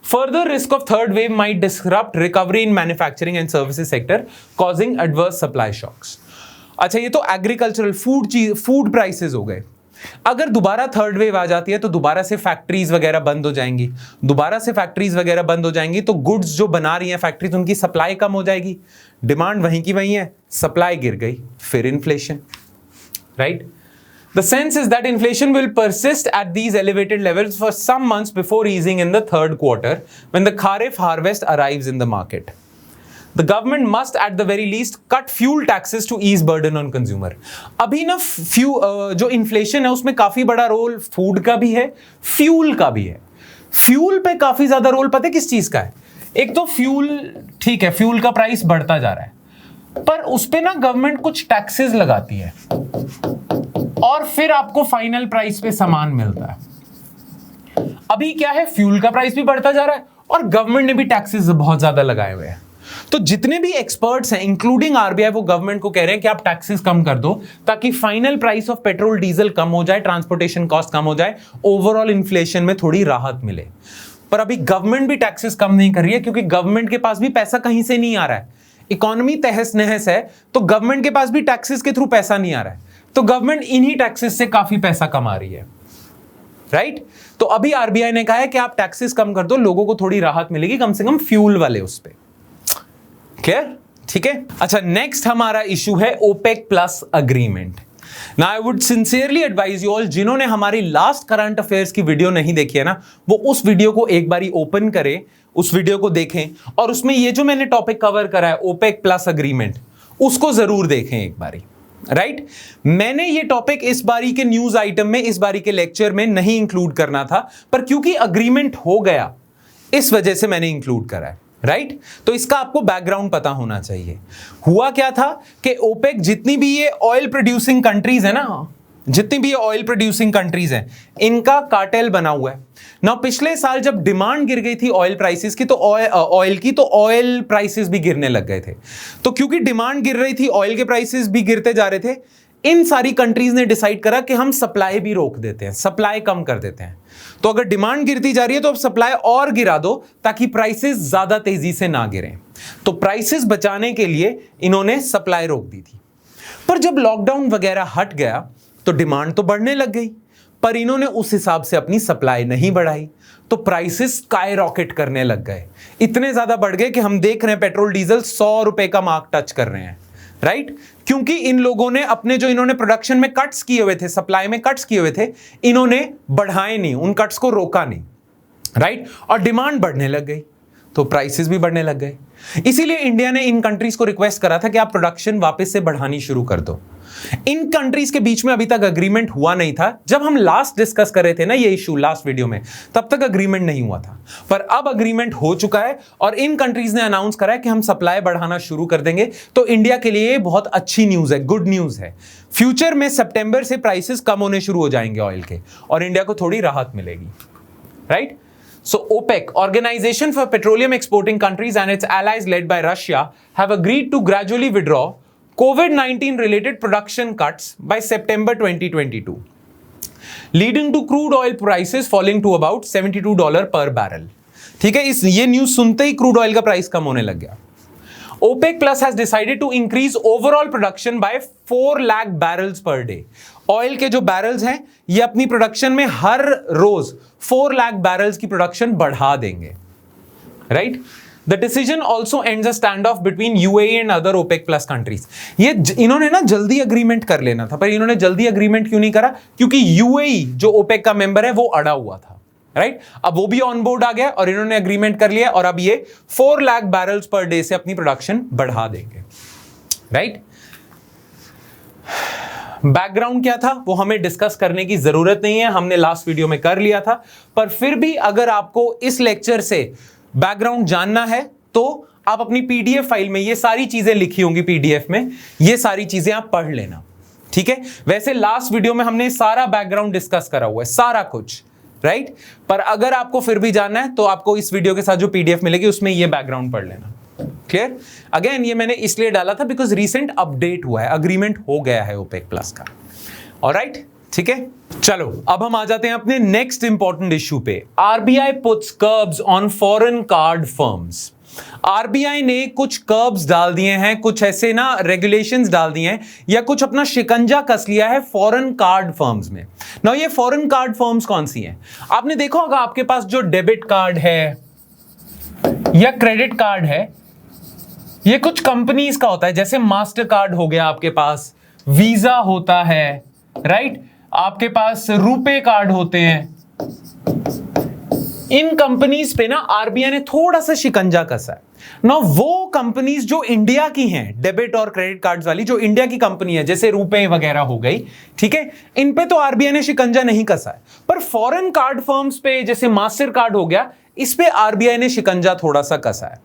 further risk of third wave might disrupt recovery in manufacturing and services sector, causing adverse supply shocks. अच्छा, ये तो एग्रीकल्चरल फूड प्राइसेस हो गए। अगर दोबारा थर्ड वेव आ जाती है तो दोबारा से फैक्ट्रीज वगैरह बंद हो जाएंगी, दोबारा से फैक्ट्रीज वगैरह बंद हो जाएंगी तो गुड्स जो बना रही हैं फैक्ट्रीज, उनकी सप्लाई कम हो जाएगी, डिमांड वहीं की वहीं है, सप्लाई गिर गई, फिर inflation, right? The sense is that inflation will persist at these elevated levels for some months before easing in the third quarter when the Kharif harvest arrives in the market. The government must at the very least cut fuel taxes to ease burden on consumer. अभी ना जो inflation है उसमें काफी बड़ा role food का भी है, फ्यूल का भी है। फ्यूल पे काफी ज्यादा रोल पता है किस चीज का है? एक तो फ्यूल, ठीक है, फ्यूल का प्राइस बढ़ता जा रहा है, पर उस पे ना गवर्नमेंट कुछ टैक्सेस लगाती है और फिर आपको फाइनल प्राइस पे सामान मिलता है। अभी क्या है, फ्यूल का प्राइस भी बढ़ता जा रहा है और गवर्नमेंट ने भी टैक्सेस बहुत ज्यादा लगाए हुए हैं। तो जितने भी एक्सपर्ट्स हैं इंक्लूडिंग आरबीआई, वो गवर्नमेंट को कह रहे हैं कि आप टैक्सेस कम कर दो ताकि final price of petrol diesel कम हो जाए, ट्रांसपोर्टेशन कॉस्ट कम हो जाए, ओवरऑल इन्फ्लेशन में थोड़ी राहत मिले। पर अभी गवर्नमेंट भी टैक्सेस कम नहीं कर रही है क्योंकि गवर्नमेंट के पास भी पैसा कहीं से नहीं आ रहा है। इकोनॉमी तहस नहस है तो गवर्नमेंट के पास भी टैक्सेस के थ्रू पैसा नहीं आ रहा है, तो गवर्नमेंट इन्हीं टैक्सेस से काफी पैसा कमा रही है, राइट? तो अभी आरबीआई ने कहा है कि आप टैक्सेस कम कर दो, लोगों को थोड़ी राहत मिलेगी, कम से कम फ्यूल वाले उस पे। क्लियर? ठीक है। अच्छा, नेक्स्ट हमारा इशू है OPEC plus agreement. Now I would sincerely advise you all, जिन्होंने हमारी लास्ट करंट अफेयर्स की वीडियो नहीं देखी है ना, वो उस वीडियो को एक बारी ओपन करें, उस वीडियो को देखें और उसमें ये जो मैंने टॉपिक कवर करा है ओपेक प्लस अग्रीमेंट, उसको जरूर देखें एक बारी, राइट? मैंने ये टॉपिक इस बारी के न्यूज आइटम में, इस बारी के लेक्चर में नहीं इंक्लूड करना था, पर क्योंकि अग्रीमेंट हो गया इस वजह से मैंने इंक्लूड करा है, राइट? तो इसका आपको बैकग्राउंड पता होना चाहिए। हुआ क्या था कि ओपेक, जितनी भी ये ऑयल प्रोड्यूसिंग कंट्रीज है ना, जितनी भी ऑयल प्रोड्यूसिंग कंट्रीज हैं, इनका कार्टेल बना हुआ है ना। पिछले साल जब डिमांड गिर गई थी ऑयल प्राइसेस की, तो ऑयल की, तो ऑयल प्राइसेस भी गिरने लग गए थे। तो क्योंकि डिमांड गिर रही थी, ऑयल के प्राइसेस भी गिरते जा रहे थे, इन सारी कंट्रीज ने डिसाइड करा कि हम सप्लाई भी रोक देते हैं, सप्लाई कम कर देते हैं। तो अगर डिमांड गिरती जा रही है तो अब सप्लाई और गिरा दो ताकि प्राइसेस ज्यादा तेजी से ना गिरें। तो प्राइसेस बचाने के लिए इन्होंने सप्लाई रोक दी थी। पर जब लॉकडाउन वगैरह हट गया तो डिमांड तो बढ़ने लग गई, पर इन्होंने उस हिसाब से अपनी सप्लाई नहीं बढ़ाई, तो प्राइसेस स्काई रॉकेट करने लग गए। इतने ज्यादा बढ़ गए कि हम देख रहे हैं पेट्रोल डीजल 100 रुपए का मार्क टच कर रहे हैं, राइट? क्योंकि इन लोगों ने अपने जो इन्होंने प्रोडक्शन में कट्स किए हुए थे, सप्लाई में कट्स किए हुए थे, इन्होंने बढ़ाए नहीं, उन कट्स को रोका नहीं, राइट? और डिमांड बढ़ने लग गई तो प्राइसेस भी बढ़ने लग गए। इसीलिए इंडिया ने इन कंट्रीज को रिक्वेस्ट करा था कि आप प्रोडक्शन वापस से बढ़ानी शुरू कर दो। इन कंट्रीज के बीच में अभी तक अग्रीमेंट हुआ नहीं था। जब हम लास्ट डिस्कस कर रहे थे ना ये इशू लास्ट वीडियो में, तब तक अग्रीमेंट नहीं हुआ था, पर अब अग्रीमेंट हो चुका है और इन कंट्रीज ने अनाउंस करा है कि हम सप्लाई बढ़ाना शुरू कर देंगे। तो इंडिया के लिए बहुत अच्छी न्यूज है, गुड न्यूज है। फ्यूचर में सितंबर से प्राइसेस कम होने शुरू हो जाएंगे ऑयल के और इंडिया को थोड़ी राहत मिलेगी, right? So OPEC, Organization for Petroleum Exporting Countries and its allies led by Russia, have agreed to gradually withdraw COVID-19 related production cuts by September 2022, leading to crude oil prices falling to about $72 per barrel. ठीक है, ये news सुनते ही crude oil का price कम होने लग गया। OPEC Plus has decided to increase overall production by 4 lakh barrels per day. Oil के जो बैरल्स हैं ये अपनी प्रोडक्शन में हर रोज 4 लाख बैरल्स की प्रोडक्शन बढ़ा देंगे, right? The decision also ends a standoff between UAE and other OPEC plus countries. ये इन्होंने ना जल्दी अग्रीमेंट कर लेना था, पर इन्होंने जल्दी अग्रीमेंट क्यों नहीं करा? क्योंकि यूएई जो ओपेक का मेंबर है वो अड़ा हुआ था, राइट? अब वो भी ऑन बोर्ड आ गया और इन्होंने अग्रीमेंट कर लिया और अब ये 4 लाख बैरल्स पर डे से अपनी प्रोडक्शन बढ़ा देंगे, राइट? बैकग्राउंड क्या था वो हमें डिस्कस करने की जरूरत नहीं है, हमने लास्ट वीडियो में कर लिया था। पर फिर भी अगर आपको इस लेक्चर से बैकग्राउंड जानना है तो आप अपनी पीडीएफ फाइल में ये सारी चीजें लिखी होंगी, पीडीएफ में ये सारी चीजें आप पढ़ लेना, ठीक है? वैसे लास्ट वीडियो में हमने सारा बैकग्राउंड डिस्कस करा हुआ है, सारा कुछ, राइट? पर अगर आपको फिर भी जानना है तो आपको इस वीडियो के साथ जो पीडीएफ मिलेगी उसमें ये बैकग्राउंड पढ़ लेना। क्लियर? अगेन ये मैंने इसलिए डाला था बिकॉज रीसेंट अपडेट हुआ है, अग्रीमेंट हो गया है ओपेक प्लस का। ऑलराइट, ठीक है? चलो अब हम आ जाते हैं अपने नेक्स्ट इंपॉर्टेंट इश्यू पे। RBI puts curbs on foreign card firms. RBI ने कुछ कर्ब्स डाल दिए हैं, कुछ ऐसे ना रेगुलेशंस डाल दिए हैं या कुछ अपना शिकंजा कस लिया है फॉरेन कार्ड फर्म्स में। ना ये फॉरेन कार्ड फर्म्स कौन सी हैं? आपने देखा होगा आपके पास जो डेबिट कार्ड है या क्रेडिट कार्ड है, ये कुछ कंपनीज का होता है, जैसे मास्टर कार्ड हो गया, आपके पास वीजा होता है, राइट? आपके पास रुपे कार्ड होते हैं। इन कंपनीज पे ना आरबीआई ने थोड़ा सा शिकंजा कसा है। ना वो कंपनीज जो इंडिया की हैं, डेबिट और क्रेडिट कार्ड्स वाली जो इंडिया की कंपनी है, जैसे रुपे वगैरह हो गई, ठीक है, इन पे तो आरबीआई ने शिकंजा नहीं कसा है, पर फॉरेन कार्ड फर्म्स पे जैसे मास्टर कार्ड हो गया, इस पे आरबीआई ने शिकंजा थोड़ा सा कसा है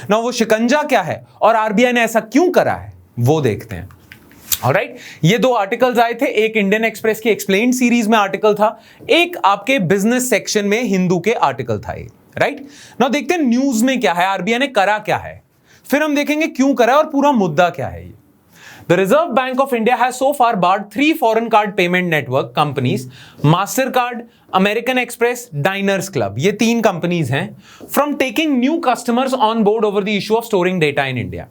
ना। वो शिकंजा क्या है और आरबीआई ने ऐसा क्यों करा है वो देखते हैं। ऑलराइट, ये दो आर्टिकल्स आए थे, एक इंडियन एक्सप्रेस की एक्सप्लेन्ड सीरीज में आर्टिकल था, एक आपके बिजनेस सेक्शन में हिंदू के आर्टिकल था ये। राइट, नाउ देखते हैं न्यूज में क्या है, आरबीआई ने करा क्या है, फिर हम देखेंगे क्यों करा और पूरा मुद्दा क्या है ये। The Reserve Bank of India has so far barred 3 foreign card payment network companies, Mastercard, American Express, Diners Club, ये 3 कंपनीज हैं, from taking new customers on board over the issue of storing data in India.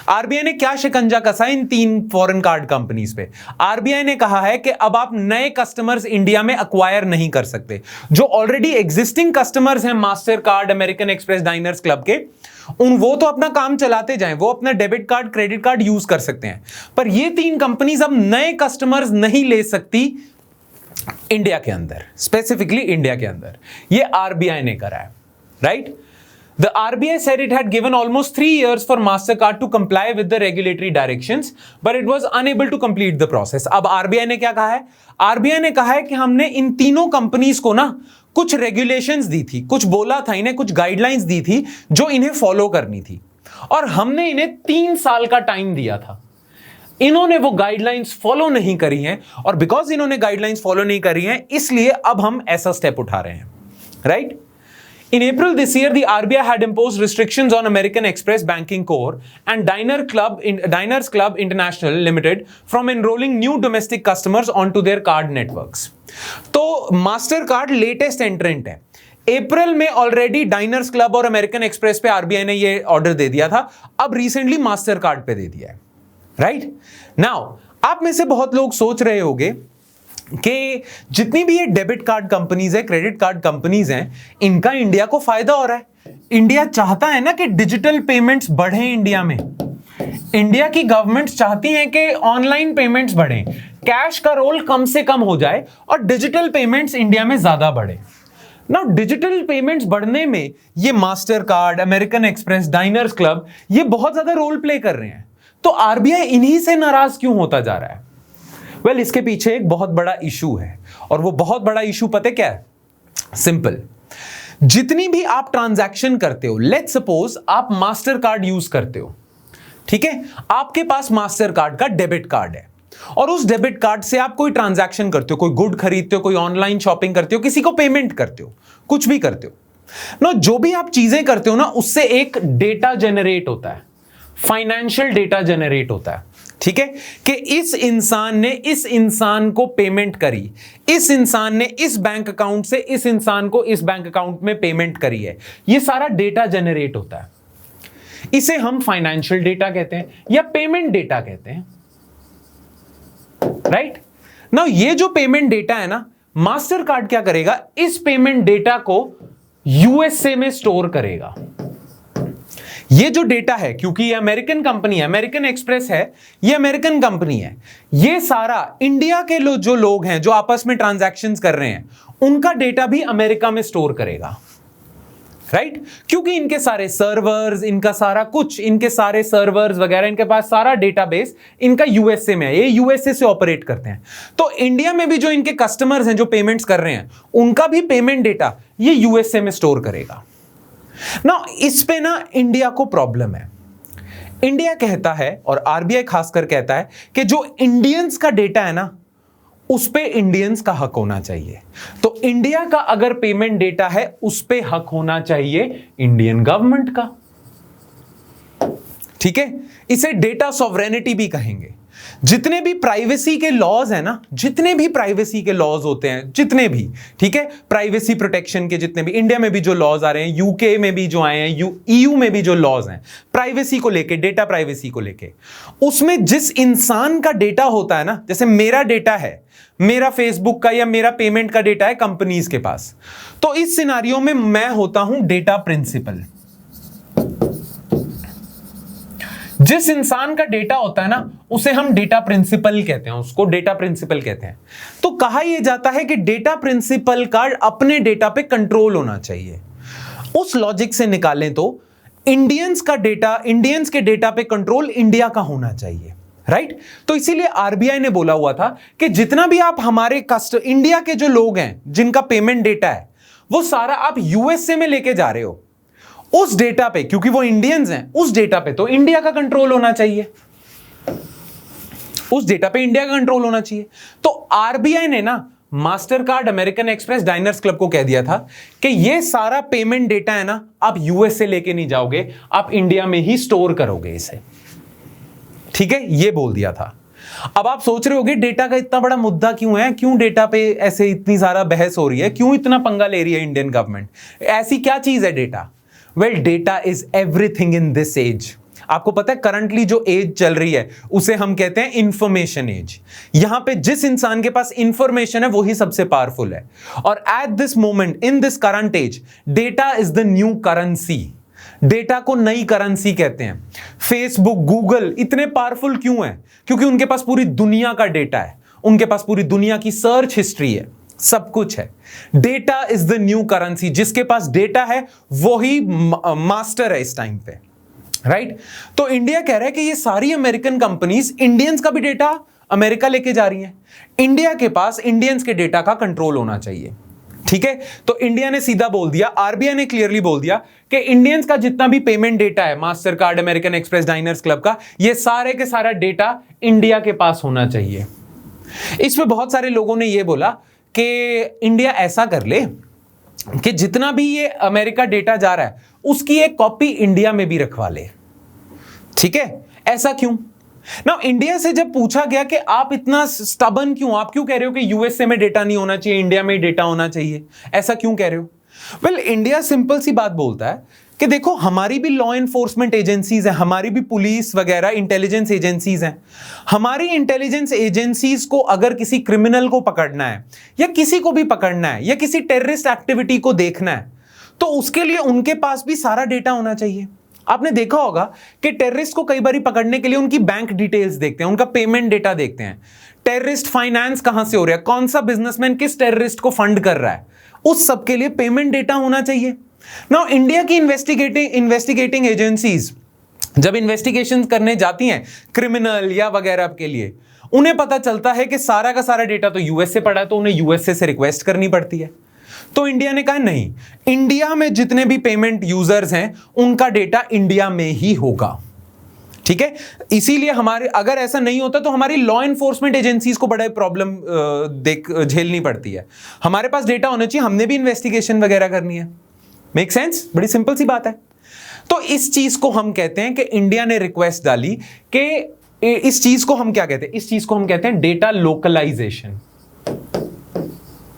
RBI ने क्या शिकंजा कसा इन 3 foreign card companies पे? RBI ने कहा है कि अब आप नए कस्टमर्स इंडिया में अक्वायर नहीं कर सकते। जो ऑलरेडी एग्जिस्टिंग कस्टमर्स हैं master card, American express, diners club के, वो तो अपना काम चलाते जाएं, वो अपना debit card, credit card use कर सकते हैं, पर ये 3 कंपनीज अब नए कस्टमर्स नहीं ले सकती इंडिया के अंदर, स्पेसिफिकली इंडिया के अंदर। ये आरबीआई ने करा है। Right, The RBI said it had given almost 3 years for Mastercard to comply with the regulatory directions, but it was unable to complete the process. अब आरबीआई ने क्या कहा है? आरबीआई ने कहा है कि हमने इन तीनों कंपनीज को ना कुछ रेगुलेशंस दी थी, कुछ बोला था इन्हें, कुछ गाइडलाइंस दी थी जो इन्हें फॉलो करनी थी, और हमने इन्हें 3 साल का टाइम दिया था। इन्होंने वो गाइडलाइंस फॉलो नहीं करी हैं, और बिकॉज इन्होंने गाइडलाइंस फॉलो नहीं करी हैं, इसलिए अब हम ऐसा स्टेप उठा रहे हैं। Right, In April this year, the RBI had imposed restrictions on American Express Banking Corp. and Diners Club International Limited from enrolling new domestic customers onto their card networks. तो मास्टर कार्ड लेटेस्ट एंट्रेंट है। अप्रैल में already diners club और American express पे RBI ने ये order दे दिया था, अब रिसेंटली मास्टर कार्ड पे दे दिया है। राइट, नाउ आप में से बहुत लोग सोच रहे होंगे कि जितनी भी ये डेबिट कार्ड कंपनीज है, क्रेडिट कार्ड कंपनीज हैं, इनका इंडिया को फायदा हो रहा है। इंडिया चाहता है ना कि डिजिटल पेमेंट्स बढ़े इंडिया में। इंडिया की गवर्नमेंट चाहती है कि ऑनलाइन पेमेंट्स बढ़े, कैश का रोल कम से कम हो जाए और डिजिटल पेमेंट्स इंडिया में ज्यादा बढ़े। नाउ डिजिटल पेमेंट्स बढ़ने में ये master card, American express, diners club ये बहुत ज्यादा रोल प्ले कर रहे हैं। तो आरबीआई इन्हीं से नाराज क्यों होता जा रहा है? वेल, इसके पीछे एक बहुत बड़ा इशू है, और वो बहुत बड़ा इशू पता क्या है? सिंपल, जितनी भी आप ट्रांजैक्शन करते हो, लेट्स सपोज आप मास्टर कार्ड यूज करते हो, ठीक है, आपके पास मास्टर कार्ड का डेबिट कार्ड है, और उस डेबिट कार्ड से आप कोई ट्रांजैक्शन करते हो, कोई गुड खरीदते हो, कोई ऑनलाइन शॉपिंग करते हो, किसी को पेमेंट करते हो, कुछ भी करते हो ना, जो भी आप चीजें करते हो ना, उससे एक डेटा जनरेट होता है, फाइनेंशियल डेटा जनरेट होता है। ठीक है, कि इस इंसान ने इस इंसान को पेमेंट करी, इस इंसान ने इस बैंक अकाउंट से इस इंसान को इस बैंक अकाउंट में पेमेंट करी है, ये सारा डेटा जनरेट होता है। इसे हम फाइनेंशियल डेटा कहते हैं या पेमेंट डेटा कहते हैं। राइट, नाउ ये जो पेमेंट डेटा है ना, मास्टर कार्ड क्या करेगा, इस पेमेंट डेटा को यूएसए में स्टोर करेगा। ये जो डेटा है, क्योंकि ये अमेरिकन कंपनी है, अमेरिकन एक्सप्रेस है, ये अमेरिकन कंपनी है, ये सारा इंडिया के जो लोग हैं जो आपस में ट्रांजैक्शंस कर रहे हैं, उनका डेटा भी अमेरिका में स्टोर करेगा। राइट, क्योंकि इनके सारे सर्वर्स, इनका सारा कुछ, इनके सारे सर्वर्स वगैरह, इनके पास सारा डेटाबेस इनका यूएसए में है, ये यूएसए से ऑपरेट करते हैं। तो इंडिया में भी जो इनके कस्टमर्स हैं जो पेमेंट्स कर रहे हैं, उनका भी पेमेंट डेटा ये यूएसए में स्टोर करेगा ना। इस पे ना इंडिया को प्रॉब्लम है। इंडिया कहता है, और आरबीआई खासकर कहता है, कि जो इंडियंस का डेटा है ना, उस पे इंडियंस का हक होना चाहिए। तो इंडिया का अगर पेमेंट डेटा है, उस पे हक होना चाहिए इंडियन गवर्नमेंट का। ठीक है, इसे डेटा सॉवरेनिटी भी कहेंगे। जितने भी प्राइवेसी के लॉज है ना, जितने भी प्राइवेसी के लॉज होते हैं, जितने भी, ठीक है, प्राइवेसी प्रोटेक्शन के जितने भी इंडिया में भी जो लॉज आ रहे हैं, यूके में भी जो आए हैं, ईयू में भी जो लॉज हैं प्राइवेसी को लेके, डेटा प्राइवेसी को लेके, उसमें जिस इंसान का डेटा होता है ना, जैसे मेरा डेटा है, मेरा फेसबुक का या मेरा पेमेंट का डेटा है कंपनीज के पास, तो इस सिनारियो में मैं होता हूं डेटा प्रिंसिपल। जिस इंसान का डेटा होता है ना, उसे हम डेटा प्रिंसिपल कहते हैं, उसको डेटा प्रिंसिपल कहते हैं। तो कहा यह जाता है कि डेटा प्रिंसिपल का अपने डेटा पे कंट्रोल होना चाहिए। उस लॉजिक से निकालें तो इंडियंस के डेटा पे कंट्रोल इंडिया का होना चाहिए, राइट? तो इसीलिए आरबीआई ने बोला हुआ था कि जितना भी आप हमारे इंडिया के जो लोग हैं जिनका पेमेंट डेटा है वो सारा आप यूएसए में लेके जा रहे हो, उस डेटा पे, क्योंकि वो इंडियंस हैं, उस डेटा पे तो इंडिया का कंट्रोल होना चाहिए, उस डेटा पे इंडिया का कंट्रोल होना चाहिए। तो आरबीआई ने ना master card, American express, diners club को कह दिया था कि ये सारा पेमेंट डेटा है ना, आप यूएसए लेके नहीं जाओगे, आप इंडिया में ही स्टोर करोगे इसे, ठीक है, ये बोल दिया था। अब आप सोच रहे होगे डेटा का इतना बड़ा मुद्दा क्यों है, क्यों डेटा पे ऐसे इतनी सारा बहस हो रही है, क्यों इतना पंगा ले रही है इंडियन गवर्नमेंट, ऐसी क्या चीज है data? Well, data is everything in this age. आपको पता है करंटली जो एज चल रही है उसे हम कहते हैं इंफॉर्मेशन एज। यहां पे जिस इंसान के पास इंफॉर्मेशन है वही सबसे पावरफुल है, और at this moment in this current age data is the new currency. Data को नई करेंसी कहते हैं। फेसबुक, गूगल इतने पावरफुल क्यों हैं? क्योंकि उनके पास पूरी दुनिया का डेटा है, उनके पास पूरी दुनिया की सर्च हिस्ट्री है, सब कुछ है। Data is the new currency. जिसके पास डेटा है वही मास्टर है इस टाइम पे, राइट? तो इंडिया कह रहा है कि ये सारी अमेरिकन कंपनीज इंडियंस का भी डेटा अमेरिका लेके जा रही हैं। इंडिया के पास इंडियंस के डेटा का कंट्रोल होना चाहिए, ठीक है? तो इंडिया ने सीधा बोल दिया, आरबीआई ने क्लियरली बोल दिया कि इंडियंस का जितना भी पेमेंट डेटा है, master card, American express, diners club का, ये सारे के सारा डेटा इंडिया के पास होना चाहिए। इसमें बहुत सारे लोगों ने ये बोला कि इंडिया ऐसा कर ले कि जितना भी ये अमेरिका डेटा जा रहा है उसकी एक कॉपी इंडिया में भी रखवा ले, ठीक है? ऐसा क्यों? ना इंडिया से जब पूछा गया कि आप इतना स्टबन क्यों, आप क्यों कह रहे हो कि यूएसए में डेटा नहीं होना चाहिए, इंडिया में ही डेटा होना चाहिए, ऐसा क्यों कह रहे हो? वेल, इंडिया सिंपल सी बात बोलता है कि देखो हमारी भी लॉ एनफोर्समेंट एजेंसीज हैं, हमारी भी पुलिस वगैरह इंटेलिजेंस एजेंसीज हैं। हमारी इंटेलिजेंस एजेंसीज को अगर किसी क्रिमिनल को पकड़ना है या किसी को भी पकड़ना है या किसी टेररिस्ट एक्टिविटी को देखना है तो उसके लिए उनके पास भी सारा डेटा होना चाहिए। आपने देखा होगा कि टेररिस्ट को कई बार पकड़ने के लिए उनकी बैंक डिटेल्स देखते हैं, उनका पेमेंट डेटा देखते हैं, टेररिस्ट फाइनेंस कहां से हो रहा है, कौन सा बिजनेसमैन किस टेररिस्ट को फंड कर रहा है, उस सब के लिए पेमेंट डेटा होना चाहिए। नाउ इंडिया की इन्वेस्टिगेटिंग एजेंसीज जब इन्वेस्टिगेशन करने जाती हैं क्रिमिनल या वगैरह के लिए, उन्हें पता चलता है कि सारा का सारा डेटा तो यूएस से पड़ा है, तो उन्हें यूएसए से रिक्वेस्ट करनी पड़ती है। तो इंडिया ने कहा नहीं, इंडिया में जितने भी पेमेंट यूजर्स हैं उनका डेटा इंडिया में ही होगा, ठीक है? इसीलिए हमारे अगर ऐसा नहीं होता तो हमारी लॉ एनफोर्समेंट एजेंसीज को बड़ा प्रॉब्लम झेलनी पड़ती है। हमारे पास डेटा होना चाहिए, हमने भी इन्वेस्टिगेशन वगैरह करनी है। Make sense? बड़ी सिंपल सी बात है। तो इस चीज को हम कहते हैं कि इंडिया ने रिक्वेस्ट डाली कि इस चीज को हम क्या कहते हैं? इस चीज को हम कहते हैं डेटा लोकलाइजेशन,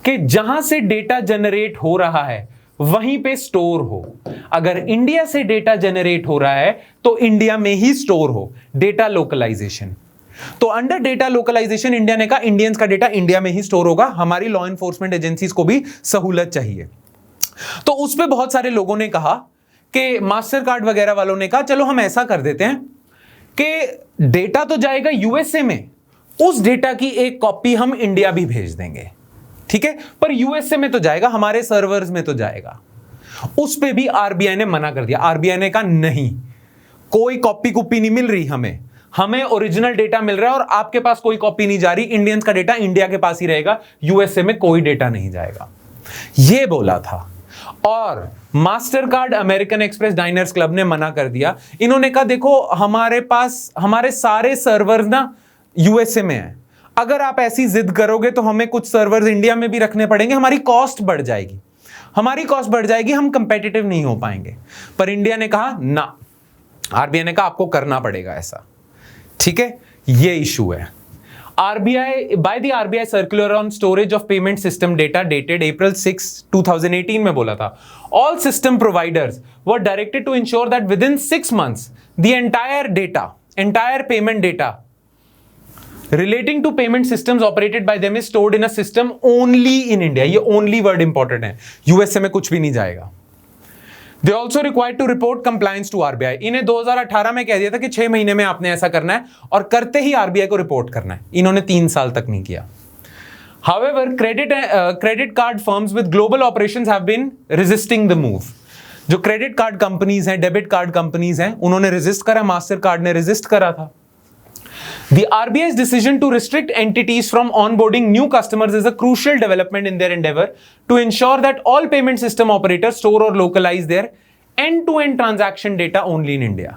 कि जहां से डेटा जनरेट हो रहा है वहीं पे स्टोर हो। अगर इंडिया से डेटा जनरेट हो रहा है तो इंडिया में ही स्टोर हो, डेटा लोकलाइजेशन। तो अंडर डेटा लोकलाइजेशन इंडिया ने कहा इंडियंस का डेटा इंडिया में ही स्टोर होगा, हमारी लॉ एनफोर्समेंट एजेंसीज को भी सहूलत चाहिए। तो उस पे बहुत सारे लोगों ने कहा कि मास्टर कार्ड वगैरह वालों ने कहा चलो हम ऐसा कर देते हैं कि डेटा तो जाएगा यूएसए में, उस डेटा की एक कॉपी हम इंडिया भी भेज देंगे, ठीक है? पर यूएसए में तो जाएगा, हमारे सर्वर्स में तो जाएगा। उस पे भी आरबीआई ने मना कर दिया। आरबीआई ने कहा नहीं, कोई कॉपी कुपी नहीं मिल रही, हमें ओरिजिनल डेटा मिल रहा है और आपके पास कोई कॉपी नहीं जा रही, इंडियंस का डेटा इंडिया के पास ही रहेगा, यूएसए में कोई डेटा नहीं जाएगा, ये बोला था। और master card, American express, diners club ने मना कर दिया। इन्होंने कहा देखो हमारे पास हमारे सारे सर्वर्स ना यूएसए में है, अगर आप ऐसी जिद करोगे तो हमें कुछ सर्वर्स इंडिया में भी रखने पड़ेंगे, हमारी कॉस्ट बढ़ जाएगी, हम कंपेटिटिव नहीं हो पाएंगे। पर इंडिया ने कहा ना, आरबीआई ने कहा आपको करना पड़ेगा ऐसा, ठीक है? ये इशू है। by the RBI circular on storage of payment system data dated April 6, 2018 में बोला था, all system providers were directed to ensure that within 6 months the entire payment data relating to payment systems operated by them is stored in a system only in India। ये only word important है, USA में कुछ भी नहीं जाएगा। They also required to report compliance to RBI। इन्हें 2018 में कह दिया था कि 6 महीने में आपने ऐसा करना है और करते ही RBI को रिपोर्ट करना है। इन्होंने 3 साल तक नहीं किया। However, credit card firms with global operations have been resisting the move। जो क्रेडिट कार्ड कंपनीज हैं, डेबिट कार्ड कंपनीज हैं, उन्होंने रेजिस्ट करा, मास्टर कार्ड ने रेजिस्ट करा था। The RBI's decision to restrict entities from onboarding new customers is a crucial development in their endeavor to ensure that all payment system operators store or localize their end-to-end transaction data only in India।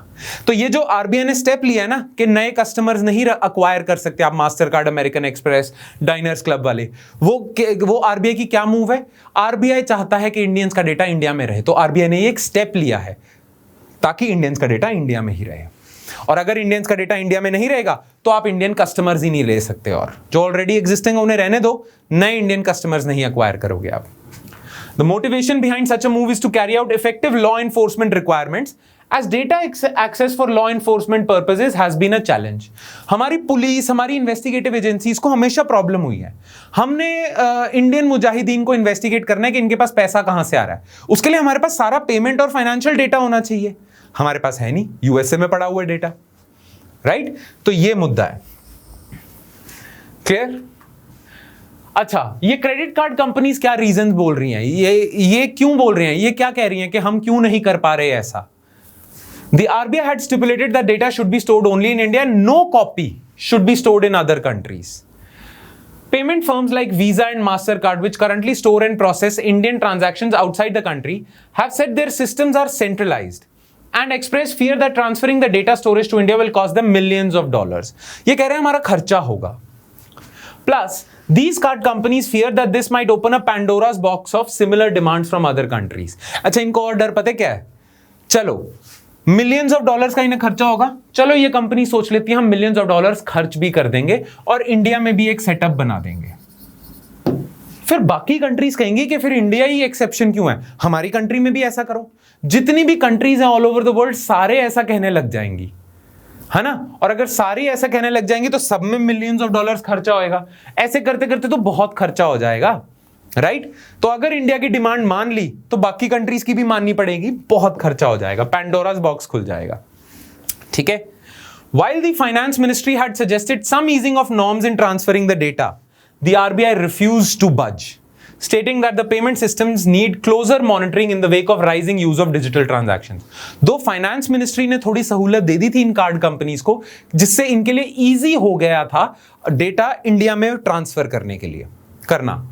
तो ये जो RBI ने step लिया है ना कि नए customers नहीं अक्वायर कर सकते आप, master card, American express, diners club वाले, वो RBI की क्या मूव है? RBI चाहता है कि इंडियंस का डेटा इंडिया में रहे, तो RBI ने एक स्टेप लिया है ताकि इंडियंस का डेटा इंडिया में ही रहे। और अगर इंडियंस का डेटा इंडिया में नहीं रहेगा तो आप इंडियन कस्टमर्स ही नहीं ले सकते, और जो ऑलरेडी एग्जिस्टिंग उन्हें रहने दो, नए इंडियन कस्टमर्स नहीं अक्वायर करोगे आप। The motivation behind such a move is to carry out effective law enforcement requirements, as data access for law enforcement purposes has been a challenge। हमारी पुलिस, हमारी investigative agencies को हमेशा problem हुई है। हमने इंडियन मुजाहिदीन को इन्वेस्टिगेट करना है कि इनके पास पैसा कहां से आ रहा है, उसके लिए हमारे पास सारा पेमेंट और फाइनेंशियल डेटा होना चाहिए। हमारे पास है नहीं, यूएसए में पड़ा हुआ डेटा, राइट? तो ये मुद्दा है। क्लियर? अच्छा, ये क्रेडिट कार्ड कंपनीज क्या रीजन बोल रही हैं, ये क्यों बोल रही हैं, ये क्या कह रही हैं कि हम क्यों नहीं कर पा रहे ऐसा? The RBI had stipulated that data should be stored only in India and no copy should be stored in other countries. Payment firms like Visa and MasterCard, which currently store and process Indian transactions outside the country, have said their systems are centralized and express fear that transferring the data storage to India will cost them millions of dollars। ये कह रहे हैं हमारा खर्चा होगा। Plus, these card companies fear that this might open a Pandora's box of similar demands from other countries। अच्छा, इनको और डर पता है क्या है? चलो, मिलियंस ऑफ डॉलर्स का इन्हें खर्चा होगा, चलो ये कंपनी सोच लेती है हम मिलियंस ऑफ डॉलर्स खर्च भी कर देंगे और इंडिया में भी एक सेटअप बना देंगे। फिर बाकी कंट्रीज कहेंगी कि फिर इंडिया ही एक्सेप्शन क्यों है, हमारी कंट्री में भी ऐसा करो। जितनी भी कंट्रीज हैं ऑल ओवर द वर्ल्ड, सारे ऐसा कहने लग जाएंगी, है ना? और अगर सारी ऐसा कहने लग जाएंगी तो सब में मिलियंस ऑफ डॉलर्स खर्चा होएगा। ऐसे करते करते तो बहुत खर्चा हो जाएगा, राइट? तो अगर इंडिया की डिमांड मान ली तो बाकी कंट्रीज की भी माननी पड़ेगी, बहुत खर्चा हो जाएगा, पैंडोरास बॉक्स खुल जाएगा। ठीक है? While the finance ministry had suggested some easing of norms in transferring the data, the RBI refused to budge, stating that the payment systems need closer monitoring in the wake of rising use of digital transactions। दो finance ministry ने थोड़ी सहूलत दे दी थी इन card companies को, जिससे इनके लिए easy हो गया था डेटा इंडिया में ट्रांसफर करने के लिए करना,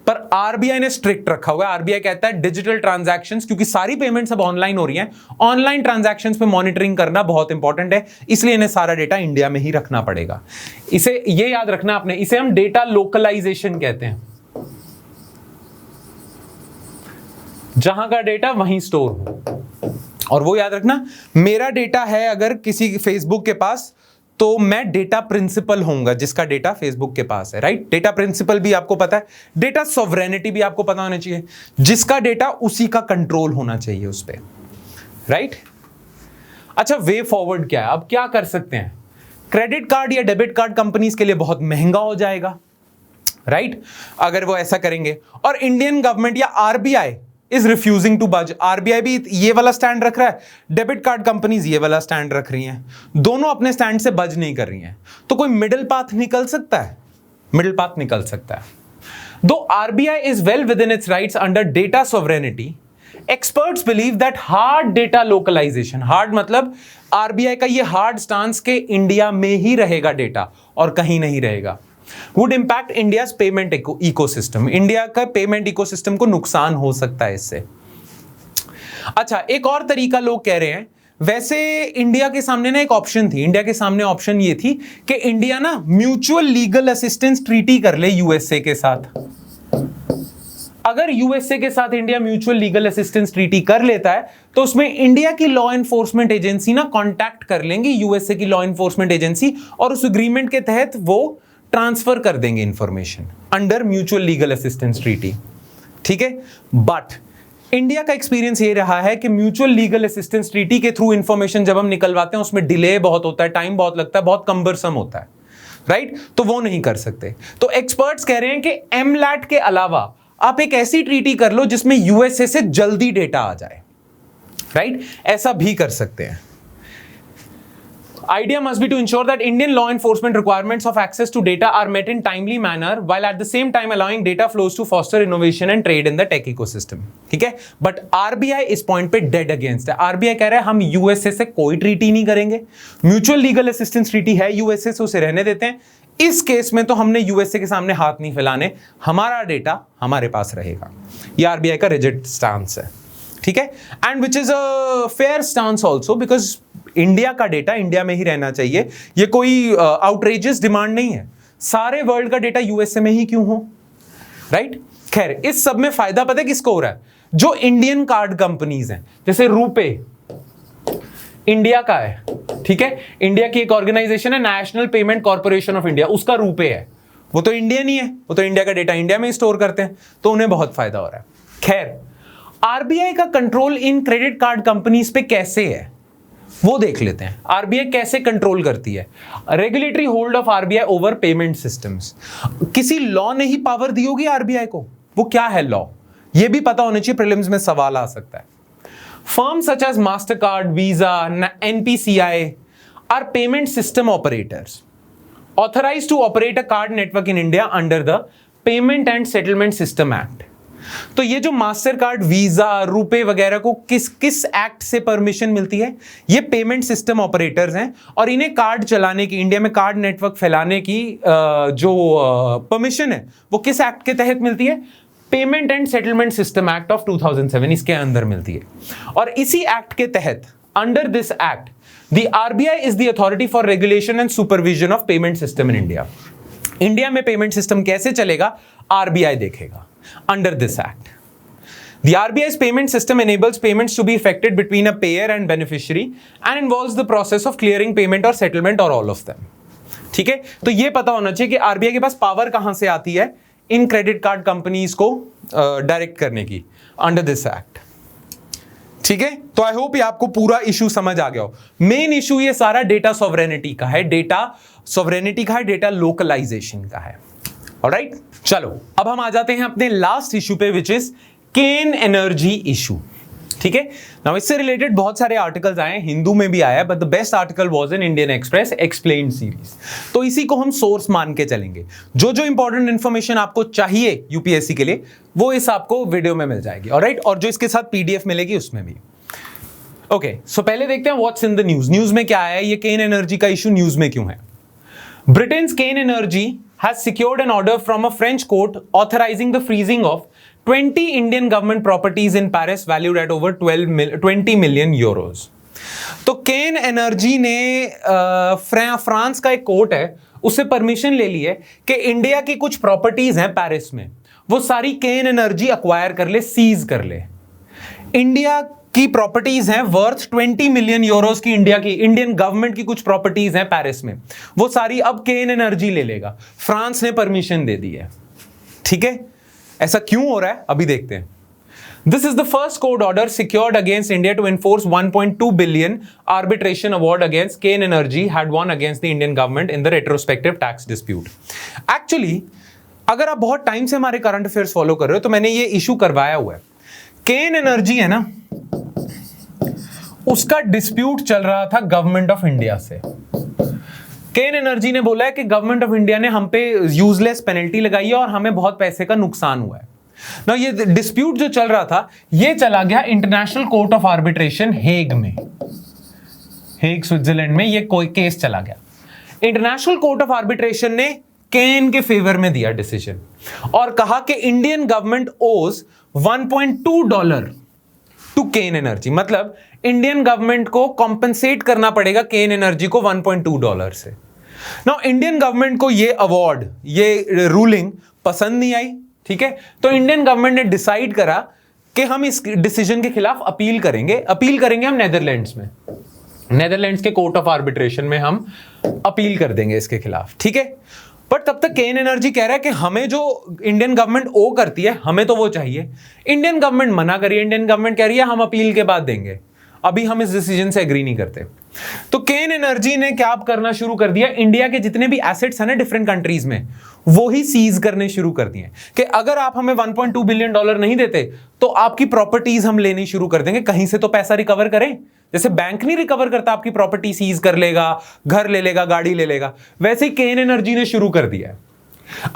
पर आरबीआई ने स्ट्रिक्ट रखा हुआ है। आरबीआई कहता है डिजिटल ट्रांजैक्शंस, क्योंकि सारी पेमेंट्स अब ऑनलाइन हो रही हैं, ऑनलाइन ट्रांजैक्शंस पे मॉनिटरिंग करना बहुत इंपॉर्टेंट है, इसलिए इन्हें सारा डेटा इंडिया में ही रखना पड़ेगा। इसे ये याद रखना आपने, इसे हम डेटा लोकलाइजेशन कहते हैं, जहां का डेटा वहीं स्टोर हो। और वो याद रखना, मेरा डेटा है अगर किसी फेसबुक के पास, तो मैं डेटा प्रिंसिपल होऊंगा जिसका डेटा फेसबुक के पास है, राइट? डेटा प्रिंसिपल भी आपको पता है, डेटा सॉवरेनिटी भी आपको पता होना चाहिए, जिसका डेटा उसी का कंट्रोल होना चाहिए उस पर, राइट? अच्छा, वे फॉरवर्ड क्या है? अब क्या कर सकते हैं? क्रेडिट कार्ड या डेबिट कार्ड कंपनीज के लिए बहुत महंगा हो जाएगा, राइट? अगर वो ऐसा करेंगे, और इंडियन गवर्नमेंट या आरबीआई इज रिफ्यूजिंग टू बज। आरबीआई भी ये वाला स्टैंड रख रहा है, डेबिट कार्ड कंपनीज ये वाला स्टैंड रख रही हैं, दोनों अपने स्टैंड से बज नहीं कर रही हैं, तो कोई मिडिल पाथ निकल सकता है, मिडिल पाथ निकल सकता है। Though RBI is well within its rights under data sovereignty, experts believe that hard data localization, hard मतलब आरबीआई का ये हार्ड स्टांस के इंडिया में ही रहेगा डेटा और कहीं नहीं रहेगा, would impact India's payment ecosystem, India का पेमेंट इकोसिस्टम को नुकसान हो सकता है इससे। अच्छा, एक और तरीका लोग कह रहे हैं, वैसे इंडिया के सामने ना एक ऑप्शन थी, इंडिया के सामने ऑप्शन ये थी कि इंडिया ना म्यूचुअल लीगल असिस्टेंस ट्रीटी कर ले यूएसए के साथ। अगर यूएसए के साथ India mutual legal assistance treaty कर लेता है तो उसमें इंडिया की लॉ एनफोर्समेंट एजेंसी ना कॉन्टैक्ट कर लेंगी यूएसए की लॉ एनफोर्समेंट एजेंसी, और उस एग्रीमेंट के तहत वो ट्रांसफर कर देंगे information under mutual legal assistance treaty. ठीक है? बट इंडिया का एक्सपीरियंस ये रहा है कि म्यूचुअल लीगल असिस्टेंस ट्रीटी के थ्रू इंफॉर्मेशन जब हम निकलवाते हैं उसमें डिले बहुत होता है, टाइम बहुत लगता है, बहुत कंबरसम होता है, राइट? तो वो नहीं कर सकते। तो एक्सपर्ट्स कह रहे हैं कि एमलैट के अलावा आप एक ऐसी ट्रीटी कर लो जिसमें यूएसए से जल्दी डेटा आ जाए, राइट? ऐसा भी कर सकते हैं। Idea must be to ensure that Indian law enforcement requirements of access to data are met in timely manner while at the same time allowing data flows to foster innovation and trade in the tech ecosystem. ठीक है, but RBI इस point पे dead against है. RBI कह रहा है हम USA से कोई ट्रीटी नहीं करेंगे, म्यूचुअल लीगल असिस्टेंस ट्रीटी है यूएसए से, उसे रहने देते हैं. इस केस में तो हमने यूएसए के सामने हाथ नहीं फैलाने, हमारा डेटा हमारे पास रहेगा. ये आरबीआई का रिजिड स्टांस है. ठीक है, and which is a fair stance also, because India का डेटा इंडिया में ही रहना चाहिए. ये कोई आउटरेजियस डिमांड नहीं है. सारे वर्ल्ड का डेटा यूएसए में ही क्यों हो, राइट? खैर, इस सब में फायदा पता है किसको हो रहा है? जो इंडियन कार्ड कंपनीज हैं, जैसे रुपे इंडिया का है. ठीक है, इंडिया की एक ऑर्गेनाइजेशन है national payment corporation of India, उसका रुपे है. वो तो इंडियन ही है, वो तो इंडिया का डेटा इंडिया में स्टोर करते हैं, तो उन्हें बहुत फायदा हो रहा है. खैर, आरबीआई का control in credit card companies पे कैसे है वो देख लेते हैं. आरबीआई कैसे कंट्रोल करती है? Regulatory hold of RBI over payment systems. किसी लॉ ने ही पावर दी होगी आरबीआई को. वो क्या है लॉ, ये भी पता होना चाहिए, प्रीलिम्स में सवाल आ सकता है. Firms such as MasterCard, Visa, NPCI are payment system operators authorized to operate a card network in India under the Payment and Settlement System Act. तो ये जो मास्टर कार्ड, वीजा, रुपे वगैरह को किस किस एक्ट से परमिशन मिलती है? ये पेमेंट सिस्टम ऑपरेटर्स हैं और इन्हें कार्ड चलाने की, इंडिया में कार्ड नेटवर्क फैलाने की जो परमिशन है वो किस एक्ट के तहत मिलती है? Payment and settlement system act of 2007, इसके अंदर मिलती है. और इसी एक्ट के तहत, under this act, the RBI is the authority for regulation and supervision of payment system in India. India में पेमेंट सिस्टम कैसे चलेगा, आरबीआई देखेगा. Under this act, the RBI's payment system enables payments to be effected between a payer and beneficiary and involves the process of clearing payment or settlement or all of them. ठीक है, तो ये पता होना चाहिए कि RBI के पास power कहां से आती है इन क्रेडिट कार्ड कंपनीज को डायरेक्ट करने की, अंडर दिस एक्ट. ठीक है, तो आई होप ये आपको पूरा इशू समझ आ गया हो. मेन इशू ये सारा डेटा सॉवरेनिटी का है, डेटा सॉवरेनिटी का है, डेटा लोकलाइजेशन का है. ऑलराइट, चलो अब हम आ जाते हैं अपने लास्ट इशू पे, which is Cairn energy issue. ठीक है, नाउ इससे रिलेटेड बहुत सारे आर्टिकल्स आए, हिंदू में भी आया, but the best article was in Indian express explained series. तो इसी को हम सोर्स मान के चलेंगे. जो जो इंपॉर्टेंट इंफॉर्मेशन आपको चाहिए यूपीएससी के लिए वो इस आपको वीडियो में मिल जाएगी. ऑलराइट, और जो इसके साथ पीडीएफ मिलेगी उसमें भी. ओके, सो पहले देखते हैं what's in the news. News में क्या आया है, ये केन एनर्जी का इशू न्यूज में क्यों है? Britain's Kane Energy has secured an order from a French court authorizing the freezing of 20 Indian government properties in Paris valued at over 20 million euros. तो केन एनर्जी ने फ्रांस का एक कोर्ट है उससे परमिशन ले ली है कि इंडिया की कुछ प्रॉपर्टीज हैं पेरिस में, वो सारी केन एनर्जी अक्वायर कर ले, सीज कर ले. इंडिया की प्रॉपर्टीज हैं वर्थ 20 मिलियन यूरोस की, इंडियन गवर्नमेंट की कुछ प्रॉपर्टीज हैं पेरिस में, वो सारी अब केन एनर्जी ले लेगा. फ्रांस ने परमिशन दे दी है. ठीक है, ऐसा क्यों हो रहा है अभी देखते हैं. This is the first court order secured against India to enforce 1.2 billion arbitration award against Kane Energy had won against the Indian government in the retrospective tax dispute. Actually, अगर आप बहुत टाइम से हमारे करंट अफेयर्स फॉलो कर रहे हो तो मैंने ये इशू करवाया हुआ है. केन एनर्जी है ना, उसका डिस्प्यूट चल रहा था गवर्नमेंट ऑफ इंडिया से. केन एनर्जी ने बोला है कि गवर्नमेंट ऑफ इंडिया ने हम पे यूजलेस पेनल्टी लगाई है और हमें बहुत पैसे का नुकसान हुआ है. ना ये डिस्प्यूट जो चल रहा था ये चला गया international court of arbitration Hague में, हेग स्विट्जरलैंड में ये कोई केस चला गया. इंटरनेशनल कोर्ट ऑफ आर्बिट्रेशन ने केन के फेवर में दिया डिसीजन और कहा कि इंडियन गवर्नमेंट ओज $1.2 टू केन एनर्जी. मतलब इंडियन गवर्नमेंट को कॉम्पेंसेट करना पड़ेगा केन एनर्जी को $1.2 से. नाउ इंडियन गवर्नमेंट को ये अवार्ड, ये रूलिंग पसंद नहीं आई. ठीक है, तो इंडियन गवर्नमेंट ने डिसाइड करा कि हम इस डिसीजन के खिलाफ अपील करेंगे. अपील करेंगे हम नेदरलैंड्स में, नेदरलैंड्स के कोर्ट ऑफ आर्बिट्रेशन में हम अपील कर देंगे इसके खिलाफ. ठीक है, बट तब तक केन एनर्जी कह रहा है कि हमें जो इंडियन गवर्नमेंट ओ करती है हमें तो वो चाहिए. इंडियन गवर्नमेंट मना करिए, इंडियन गवर्नमेंट कह रही है हम अपील के बाद देंगे, अभी हम इस डिसीजन से एग्री नहीं करते. तो केन एनर्जी ने क्या करना शुरू कर दिया, इंडिया के जितने भी एसेट्स हैं ना डिफरेंट कंट्रीज में वो ही सीज करने शुरू कर दिए कि अगर आप हमें $1.2 बिलियन नहीं देते तो आपकी प्रॉपर्टीज हम लेनी शुरू कर देंगे, कहीं से तो पैसा रिकवर करें. जैसे बैंक नहीं रिकवर करता, आपकी प्रॉपर्टी सीज कर लेगा, घर ले लेगा, गाड़ी ले लेगा, वैसे ही केन एनर्जी ने शुरू कर दिया है।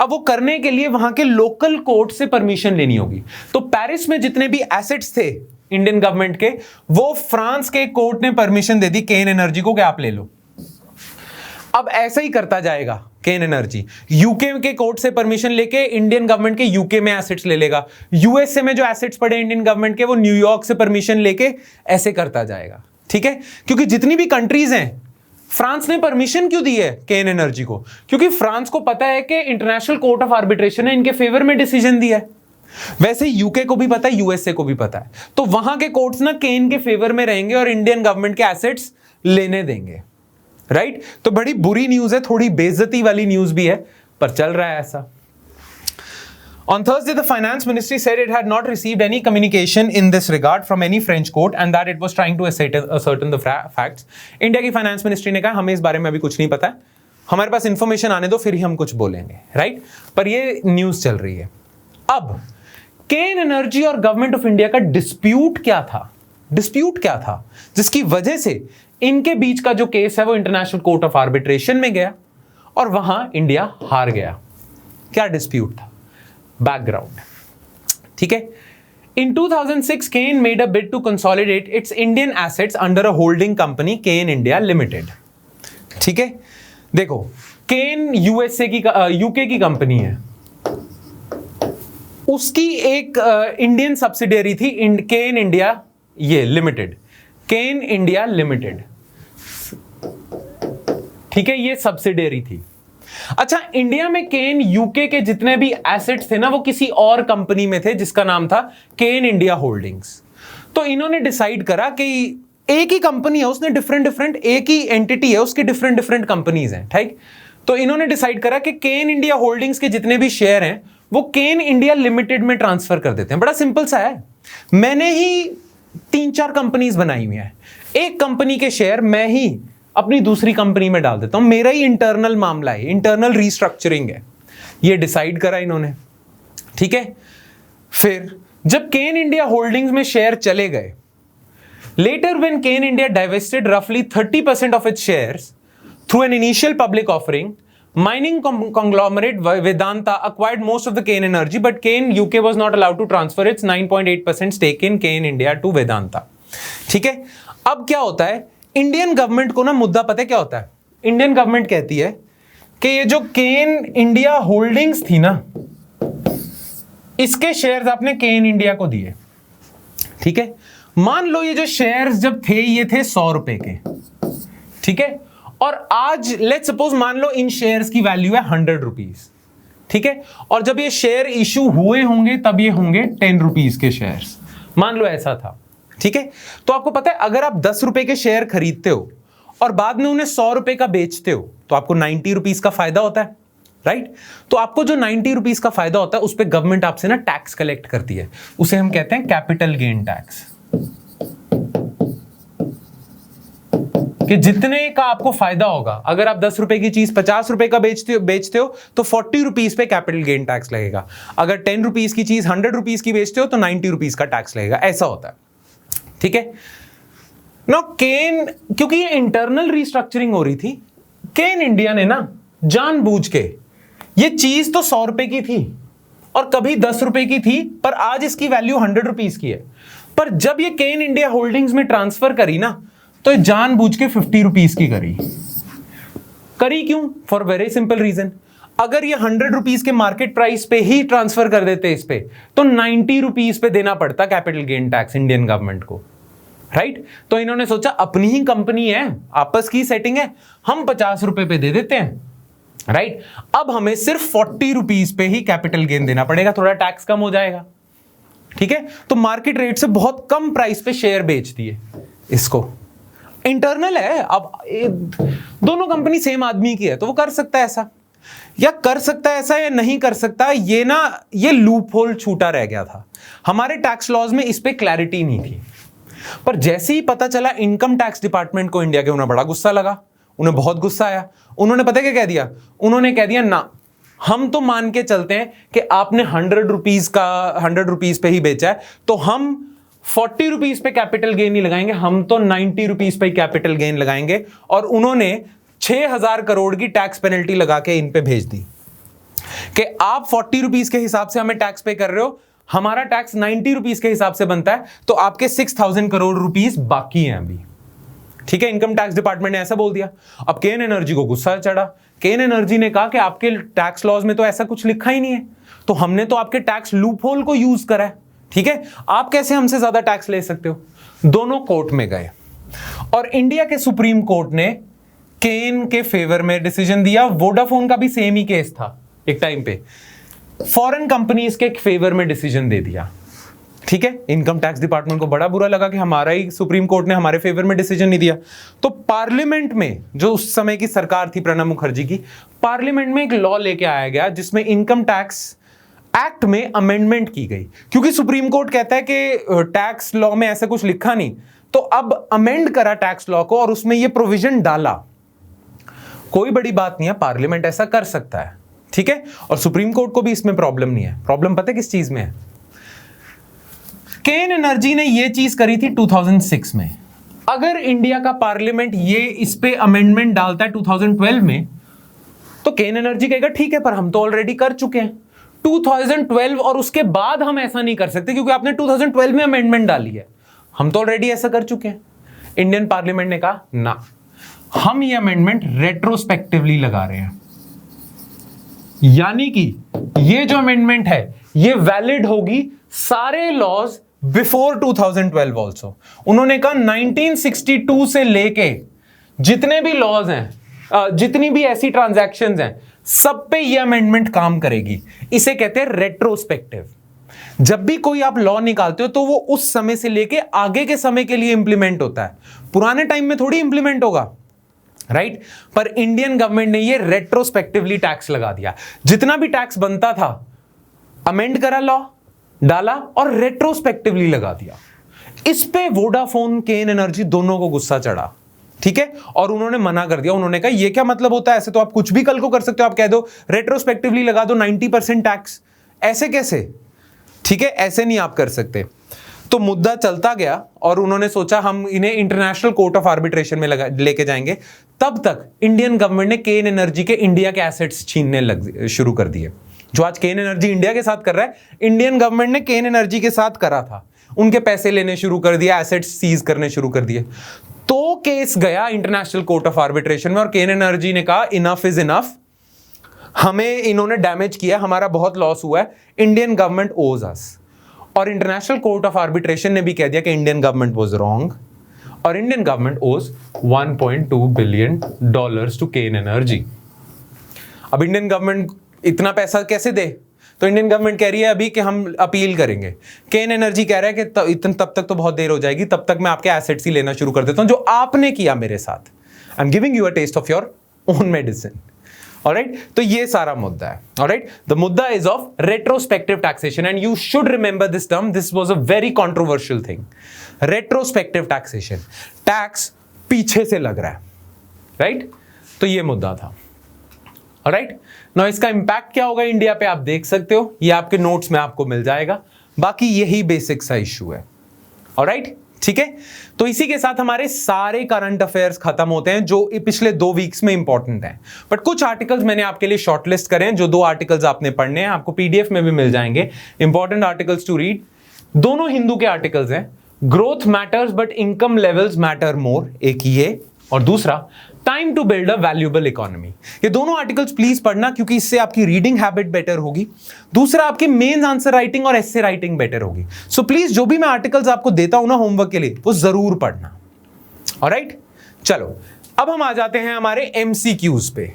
अब वो करने के लिए वहां के लोकल कोर्ट से परमिशन लेनी होगी। तो पेरिस में जितने भी एसेट्स थे इंडियन गवर्नमेंट के, वो फ्रांस के कोर्ट ने परमिशन दे दी केन एनर्जी को कि आप ले लो। अब ऐसा ही करता जाएगा केन एनर्जी, यूके के कोर्ट से परमिशन लेके इंडियन गवर्नमेंट के यूके में एसेट्स ले लेगा, यूएसए में जो एसेट्स पड़े इंडियन गवर्नमेंट के वो न्यूयॉर्क से परमिशन लेके ऐसे करता जाएगा। ठीक है, क्योंकि जितनी भी कंट्रीज हैं, फ्रांस ने परमिशन क्यों दी है केन एनर्जी को? क्योंकि फ्रांस को पता है कि इंटरनेशनल कोर्ट ऑफ आर्बिट्रेशन ने इनके फेवर में डिसीजन दिया है। वैसे यूके को भी पता है, यूएसए को भी पता है, तो वहां के कोर्ट्स ना केन के फेवर में रहेंगे और इंडियन गवर्नमेंट के एसेट्स लेने देंगे। राइट? तो बड़ी बुरी न्यूज है, थोड़ी बेइज्जती वाली न्यूज भी है, पर चल रहा है ऐसा। On Thursday, the finance ministry said it had not received any communication in this regard from any French court and that it was trying to ascertain the facts. India की फाइनेंस मिनिस्ट्री ने कहा हमें इस बारे में अभी कुछ नहीं पता है, हमारे पास इंफॉर्मेशन आने दो फिर ही हम कुछ बोलेंगे। राइट? पर ये न्यूज चल रही है। अब केन एनर्जी और गवर्नमेंट ऑफ इंडिया का डिस्प्यूट क्या था? डिस्प्यूट क्या था जिसकी वजह से इनके बीच का जो केस है वो इंटरनेशनल कोर्ट ऑफ आर्बिट्रेशन में गया और वहां इंडिया हार गया? क्या डिस्प्यूट था? बैकग्राउंड, ठीक है। In 2006, Kane made a bid to consolidate its Indian assets under a holding company, Kane India Limited. ठीक है, देखो केन यूएसए की यूके की कंपनी है, उसकी एक इंडियन सब्सिडियरी थी केन इंडिया ये लिमिटेड, केन इंडिया लिमिटेड। ठीक है, ये सब्सिडियरी थी। अच्छा, इंडिया में केन यूके के जितने भी एसेट्स थे ना वो किसी और कंपनी में थे जिसका नाम था केन इंडिया होल्डिंग्स। तो इन्होंने डिसाइड करा कि एक ही कंपनी है, उसने डिफरेंट एक ही एंटिटी है, उसकी डिफरेंट कंपनीज हैं। ठीक, तो इन्होंने डिसाइड करा कि केन इंडिया होल्डिंग्स के जितने भी शेयर हैं वो केन इंडिया लिमिटेड में ट्रांसफर कर देते हैं। बड़ा सिंपल सा है, मैंने ही 3-4 कंपनीज बनाई हुई हैं, एक कंपनी के शेयर मैं ही अपनी दूसरी कंपनी में डाल देता हूं, मेरा ही इंटरनल मामला है, इंटरनल रीस्ट्रक्चरिंग है, ये डिसाइड करा इन्होंने। ठीक है, फिर जब केन इंडिया होल्डिंग्स में शेयर चले गए, later when Cairn India divested रफली 30% of its shares through an initial public offering, mining conglomerate Vedanta acquired most of the Kane Energy, but Kane UK was not allowed to transfer its 9.8% stake in Kane India to Vedanta. ठीक है, अब क्या होता है, Indian government को ना मुद्दा पता है क्या होता है? इंडियन गवर्नमेंट कहती है कि ये जो केन इंडिया होल्डिंग्स थी ना, इसके शेयर्स आपने केन इंडिया को दिए। ठीक है, मान लो ये जो शेयर्स जब थे ये थे 100 रुपए के, ठीक है, और आज लेट्स सपोज मान लो इन शेयर्स की वैल्यू है 100 रुपीज। ठीक है, और जब ये शेयर इशू हुए होंगे तब ये होंगे 10 रुपीज के शेयर्स, मान लो ऐसा था। ठीक है, तो आपको पता है अगर आप 10 रुपए के शेयर खरीदते हो और बाद में उन्हें 100 रुपए का बेचते हो तो आपको 90 रुपीज का फायदा होता है। राइट? तो आपको जो 90 रुपीज का फायदा होता है उस पर गवर्नमेंट आपसे ना टैक्स कलेक्ट करती है, उसे हम कहते हैं कैपिटल गेन टैक्स। कि जितने का आपको फायदा होगा, अगर आप 10 रुपए की चीज 50 रुपए का बेचते हो तो 40 रुपीज पे कैपिटल गेन टैक्स लगेगा। अगर 10 रुपीज की चीज 100 रुपीज की बेचते हो तो 90 रुपीज का टैक्स लगेगा। ऐसा होता है। ठीक है ना, केन क्योंकि ये इंटरनल रीस्ट्रक्चरिंग हो रही थी, केन इंडिया ने ना जानबूझ के, ये चीज तो 100 रुपए की थी और कभी 10 रुपए की थी, पर आज इसकी वैल्यू 100 रुपीज की है, पर जब ये केन इंडिया होल्डिंग्स में ट्रांसफर करी ना तो जानबूझ के 50 रुपीज की करी क्यों? फॉर वेरी सिंपल रीजन, अगर ये 100 रुपीज के मार्केट प्राइस पे ही ट्रांसफर कर देते इस पे तो 90 रुपीज पे देना पड़ता capital gain tax Indian government को। राइट? तो इन्होंने सोचा अपनी ही कंपनी है, आपस की सेटिंग है, हम 50 रुपए पे दे देते हैं। राइट? अब हमें सिर्फ 40 रुपीज पे ही कैपिटल गेन देना पड़ेगा, थोड़ा टैक्स कम हो जाएगा। ठीक है, तो मार्केट रेट से बहुत कम प्राइस पे शेयर बेच दिए इसको। इंटरनल है, अब दोनों कंपनी सेम आदमी की है तो वो कर सकता है ऐसा, या कर सकता है ऐसा या नहीं कर सकता, ये लूप होल छूटा रह गया था। हमारे टैक्स लॉज में इस पे क्लैरिटी नहीं थी, पर जैसे ही पता चला इनकम टैक्स डिपार्टमेंट को इंडिया के, उन्हें बड़ा गुस्सा लगा, उन्हें बहुत गुस्सा आया। उन्होंने पता क्या कह दिया? उन्होंने कह दिया ना, हम तो मान के चलते हैं कि आपने 100 रुपीज पे ही बेचा है, तो हम 40 रुपीज पे कैपिटल गेन नहीं लगाएंगे, हम तो 90 रुपीज पे कैपिटल गेन लगाएंगे। और उन्होंने 6000 करोड़ की टैक्स पेनल्टी लगा के इन पे भेज दी कि आप 40 रुपीज के हिसाब से हमें टैक्स पे कर रहे हो, हमारा टैक्स 90 रुपीज के हिसाब से बनता है, तो आपके 6000 करोड़ रुपीज बाकी हैं अभी। ठीक है, इनकम टैक्स डिपार्टमेंट ने ऐसा बोल दिया। अब केन एनर्जी को गुस्सा चढ़ा। केन एनर्जी ने कहा कि आपके टैक्स लॉज में तो ऐसा कुछ लिखा ही नहीं है, तो हमने तो आपके टैक्स लूप होल को यूज करा है। ठीक है, आप कैसे हमसे ज्यादा टैक्स ले सकते हो। दोनों कोर्ट में गए और इंडिया के सुप्रीम कोर्ट ने केन के फेवर में डिसीजन दिया। वोडाफोन का भी सेम ही केस था एक टाइम पे, फॉरेन कंपनीज के फेवर में डिसीजन दे दिया। ठीक है, इनकम टैक्स डिपार्टमेंट को बड़ा बुरा लगा कि हमारा ही सुप्रीम कोर्ट ने हमारे फेवर में डिसीजन नहीं दिया। तो पार्लियामेंट में, जो उस समय की सरकार थी प्रणब मुखर्जी की, पार्लियामेंट में एक लॉ लेके आया गया जिसमें इनकम टैक्स एक्ट में अमेंडमेंट की गई, क्योंकि सुप्रीम कोर्ट कहता है कि टैक्स लॉ में ऐसा कुछ लिखा नहीं, तो अब अमेंड करा टैक्स लॉ को और उसमें यह प्रोविजन डाला। कोई बड़ी बात नहीं है, पार्लियामेंट ऐसा कर सकता है। ठीक है, और सुप्रीम कोर्ट को भी इसमें प्रॉब्लम नहीं है। प्रॉब्लम पता है किस चीज में है? केन एनर्जी ने यह चीज करी थी 2006 में। अगर इंडिया का पार्लियामेंट ये इस पे अमेंडमेंट डालता है 2012 में, तो केन एनर्जी कहेगा ठीक है, पर हम तो ऑलरेडी कर चुके हैं 2012, और उसके बाद हम ऐसा नहीं कर सकते क्योंकि आपने 2012 में अमेंडमेंट डाली है, हम तो ऑलरेडी ऐसा कर चुके हैं। इंडियन पार्लियामेंट ने कहा ना, हम ये अमेंडमेंट रेट्रोस्पेक्टिवली लगा रहे हैं, यानी कि ये जो अमेंडमेंट है ये वैलिड होगी सारे लॉज बिफोर 2012 ऑल्सो। उन्होंने कहा 1962 से लेके जितने भी लॉज हैं, जितनी भी ऐसी ट्रांजैक्शंस हैं, सब पे ये अमेंडमेंट काम करेगी। इसे कहते हैं रेट्रोस्पेक्टिव। जब भी कोई आप लॉ निकालते हो तो वो उस समय से लेके आगे के समय के लिए इंप्लीमेंट होता है, पुराने टाइम में थोड़ी इंप्लीमेंट होगा, राइट? पर इंडियन गवर्नमेंट ने ये रेट्रोस्पेक्टिवली टैक्स लगा दिया। जितना भी टैक्स बनता था अमेंड करा, लॉ डाला और रेट्रोस्पेक्टिवली लगा दिया। इस पे वोडाफोन, केन एनर्जी दोनों को गुस्सा चढ़ा। ठीक है, और उन्होंने मना कर दिया। उन्होंने कहा ये क्या मतलब होता है, ऐसे तो आप कुछ भी कल को कर सकते हो, आप कह दो रेट्रोस्पेक्टिवली लगा दो 90% टैक्स, ऐसे कैसे? ठीक है, ऐसे नहीं आप कर सकते। तो मुद्दा चलता गया और उन्होंने सोचा हम इन्हें इंटरनेशनल कोर्ट ऑफ आर्बिट्रेशन में लेके जाएंगे। तब तक इंडियन गवर्नमेंट ने केन एनर्जी के इंडिया के एसेट्स छीनने शुरू कर दिए। जो आज केन एनर्जी इंडिया के साथ कर रहा है, इंडियन गवर्नमेंट ने केन एनर्जी के साथ करा था। उनके पैसे लेने शुरू कर दिया, एसेट्स सीज करने शुरू कर दिए। तो केस गया इंटरनेशनल कोर्ट ऑफ आर्बिट्रेशन में और केन एनर्जी ने कहा इनफ इज इनफ, हमें इन्होंने डैमेज किया, हमारा बहुत लॉस हुआ है, इंडियन गवर्नमेंट ओज अस। और इंटरनेशनल कोर्ट ऑफ आर्बिट्रेशन ने भी कह दिया कि इंडियन गवर्नमेंट वाज रॉन्ग और इंडियन गवर्नमेंट ओज $1.2 बिलियन टू केन एनर्जी। अब इंडियन गवर्नमेंट इतना पैसा कैसे दे? तो इंडियन गवर्नमेंट कह रही है अभी कि हम अपील करेंगे। केन एनर्जी कह रहा है कि तब तक तो बहुत देर हो जाएगी, तब तक मैं आपके एसेट्स ही लेना शुरू कर देता हूं जो आपने किया मेरे साथ। I am giving you a taste of your own medicine. Alright, तो ये सारा मुद्दा है। ऑलराइट, द मुद्दा is of retrospective taxation and you should remember this term, this was a very controversial thing. Retrospective taxation, tax पीछे से लग रहा है, राइट? तो ये मुद्दा था। ऑलराइट, नाउ इसका इंपैक्ट क्या होगा इंडिया पे आप देख सकते हो, ये आपके नोट्स में आपको मिल जाएगा। बाकी यही बेसिक सा इश्यू है। ऑलराइट, ठीक है, तो इसी के साथ हमारे सारे करंट अफेयर्स खत्म होते हैं जो पिछले 2 वीक्स में इंपॉर्टेंट हैं। बट कुछ आर्टिकल्स मैंने आपके लिए शॉर्टलिस्ट करे हैं, जो 2 आर्टिकल्स आपने पढ़ने हैं, आपको पीडीएफ में भी मिल जाएंगे। इंपॉर्टेंट आर्टिकल्स टू रीड, दोनों हिंदू के आर्टिकल्स हैं। Growth matters but income levels matter more, एक ये, और दूसरा time to build a valuable economy. ये दोनों आर्टिकल्स प्लीज पढ़ना क्योंकि इससे आपकी रीडिंग हैबिट बेटर होगी। दूसरा, आपकी मेंस आंसर राइटिंग और एस्से राइटिंग बेटर होगी। सो प्लीज जो भी मैं आर्टिकल्स आपको देता हूं ना होमवर्क के लिए, वो जरूर पढ़ना। ऑलराइट, चलो अब हम आ जाते हैं हमारे एमसीक्यूज पे।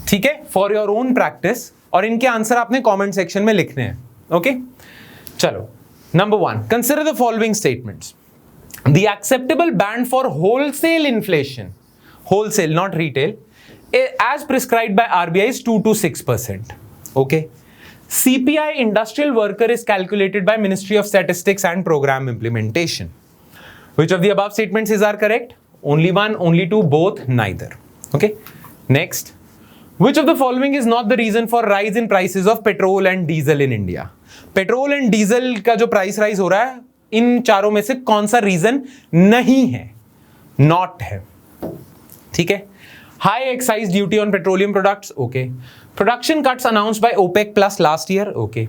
ठीक है, फॉर योर ओन प्रैक्टिस, और इनके आंसर आपने कॉमेंट सेक्शन में लिखने हैं। ओके, चलो number 1, consider the following statements. The acceptable band for wholesale inflation, wholesale not retail, as prescribed by RBI is 2 to 6%. Okay, CPI industrial worker is calculated by Ministry of Statistics and Program Implementation. Which of the above statements are correct? Only one, only two, both, neither. Okay, next, which of the following is not the reason for rise in prices of petrol and diesel in India? Petrol and diesel का जो price rise हो रहा है इन चारों में से कौन सा रीजन नहीं है? नॉट है, ठीक है। High excise duty on petroleum products, okay. Production cuts announced by OPEC plus last year, okay.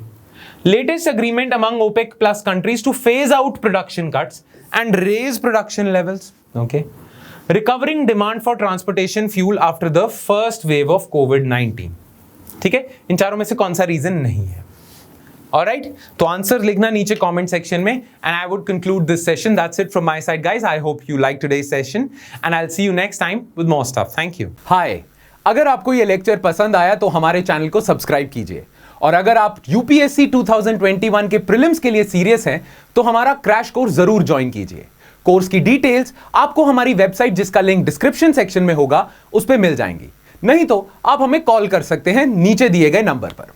Latest agreement among OPEC plus countries to phase out production cuts and raise production levels. Okay. Recovering demand for transportation fuel after the first wave of COVID-19. ठीक है, इन चारों में से कौन सा reason नहीं है? Alright, तो आंसर लिखना नीचे कमेंट सेक्शन में, and I would conclude this session. That's it from my side, guys. I hope you liked today's session, and I'll see you next time with more stuff. Thank you. Hi, अगर आपको ये lecture पसंद आया तो हमारे channel को subscribe कीजिए, और अगर आप यूपीएससी 2021 के प्रीलिम्स के लिए सीरियस हैं तो हमारा क्रैश कोर्स जरूर ज्वाइन कीजिए। कोर्स की डिटेल्स आपको हमारी वेबसाइट, जिसका लिंक डिस्क्रिप्शन सेक्शन में होगा, उस पर मिल जाएंगी। नहीं तो आप हमें कॉल कर सकते हैं नीचे दिए गए नंबर पर।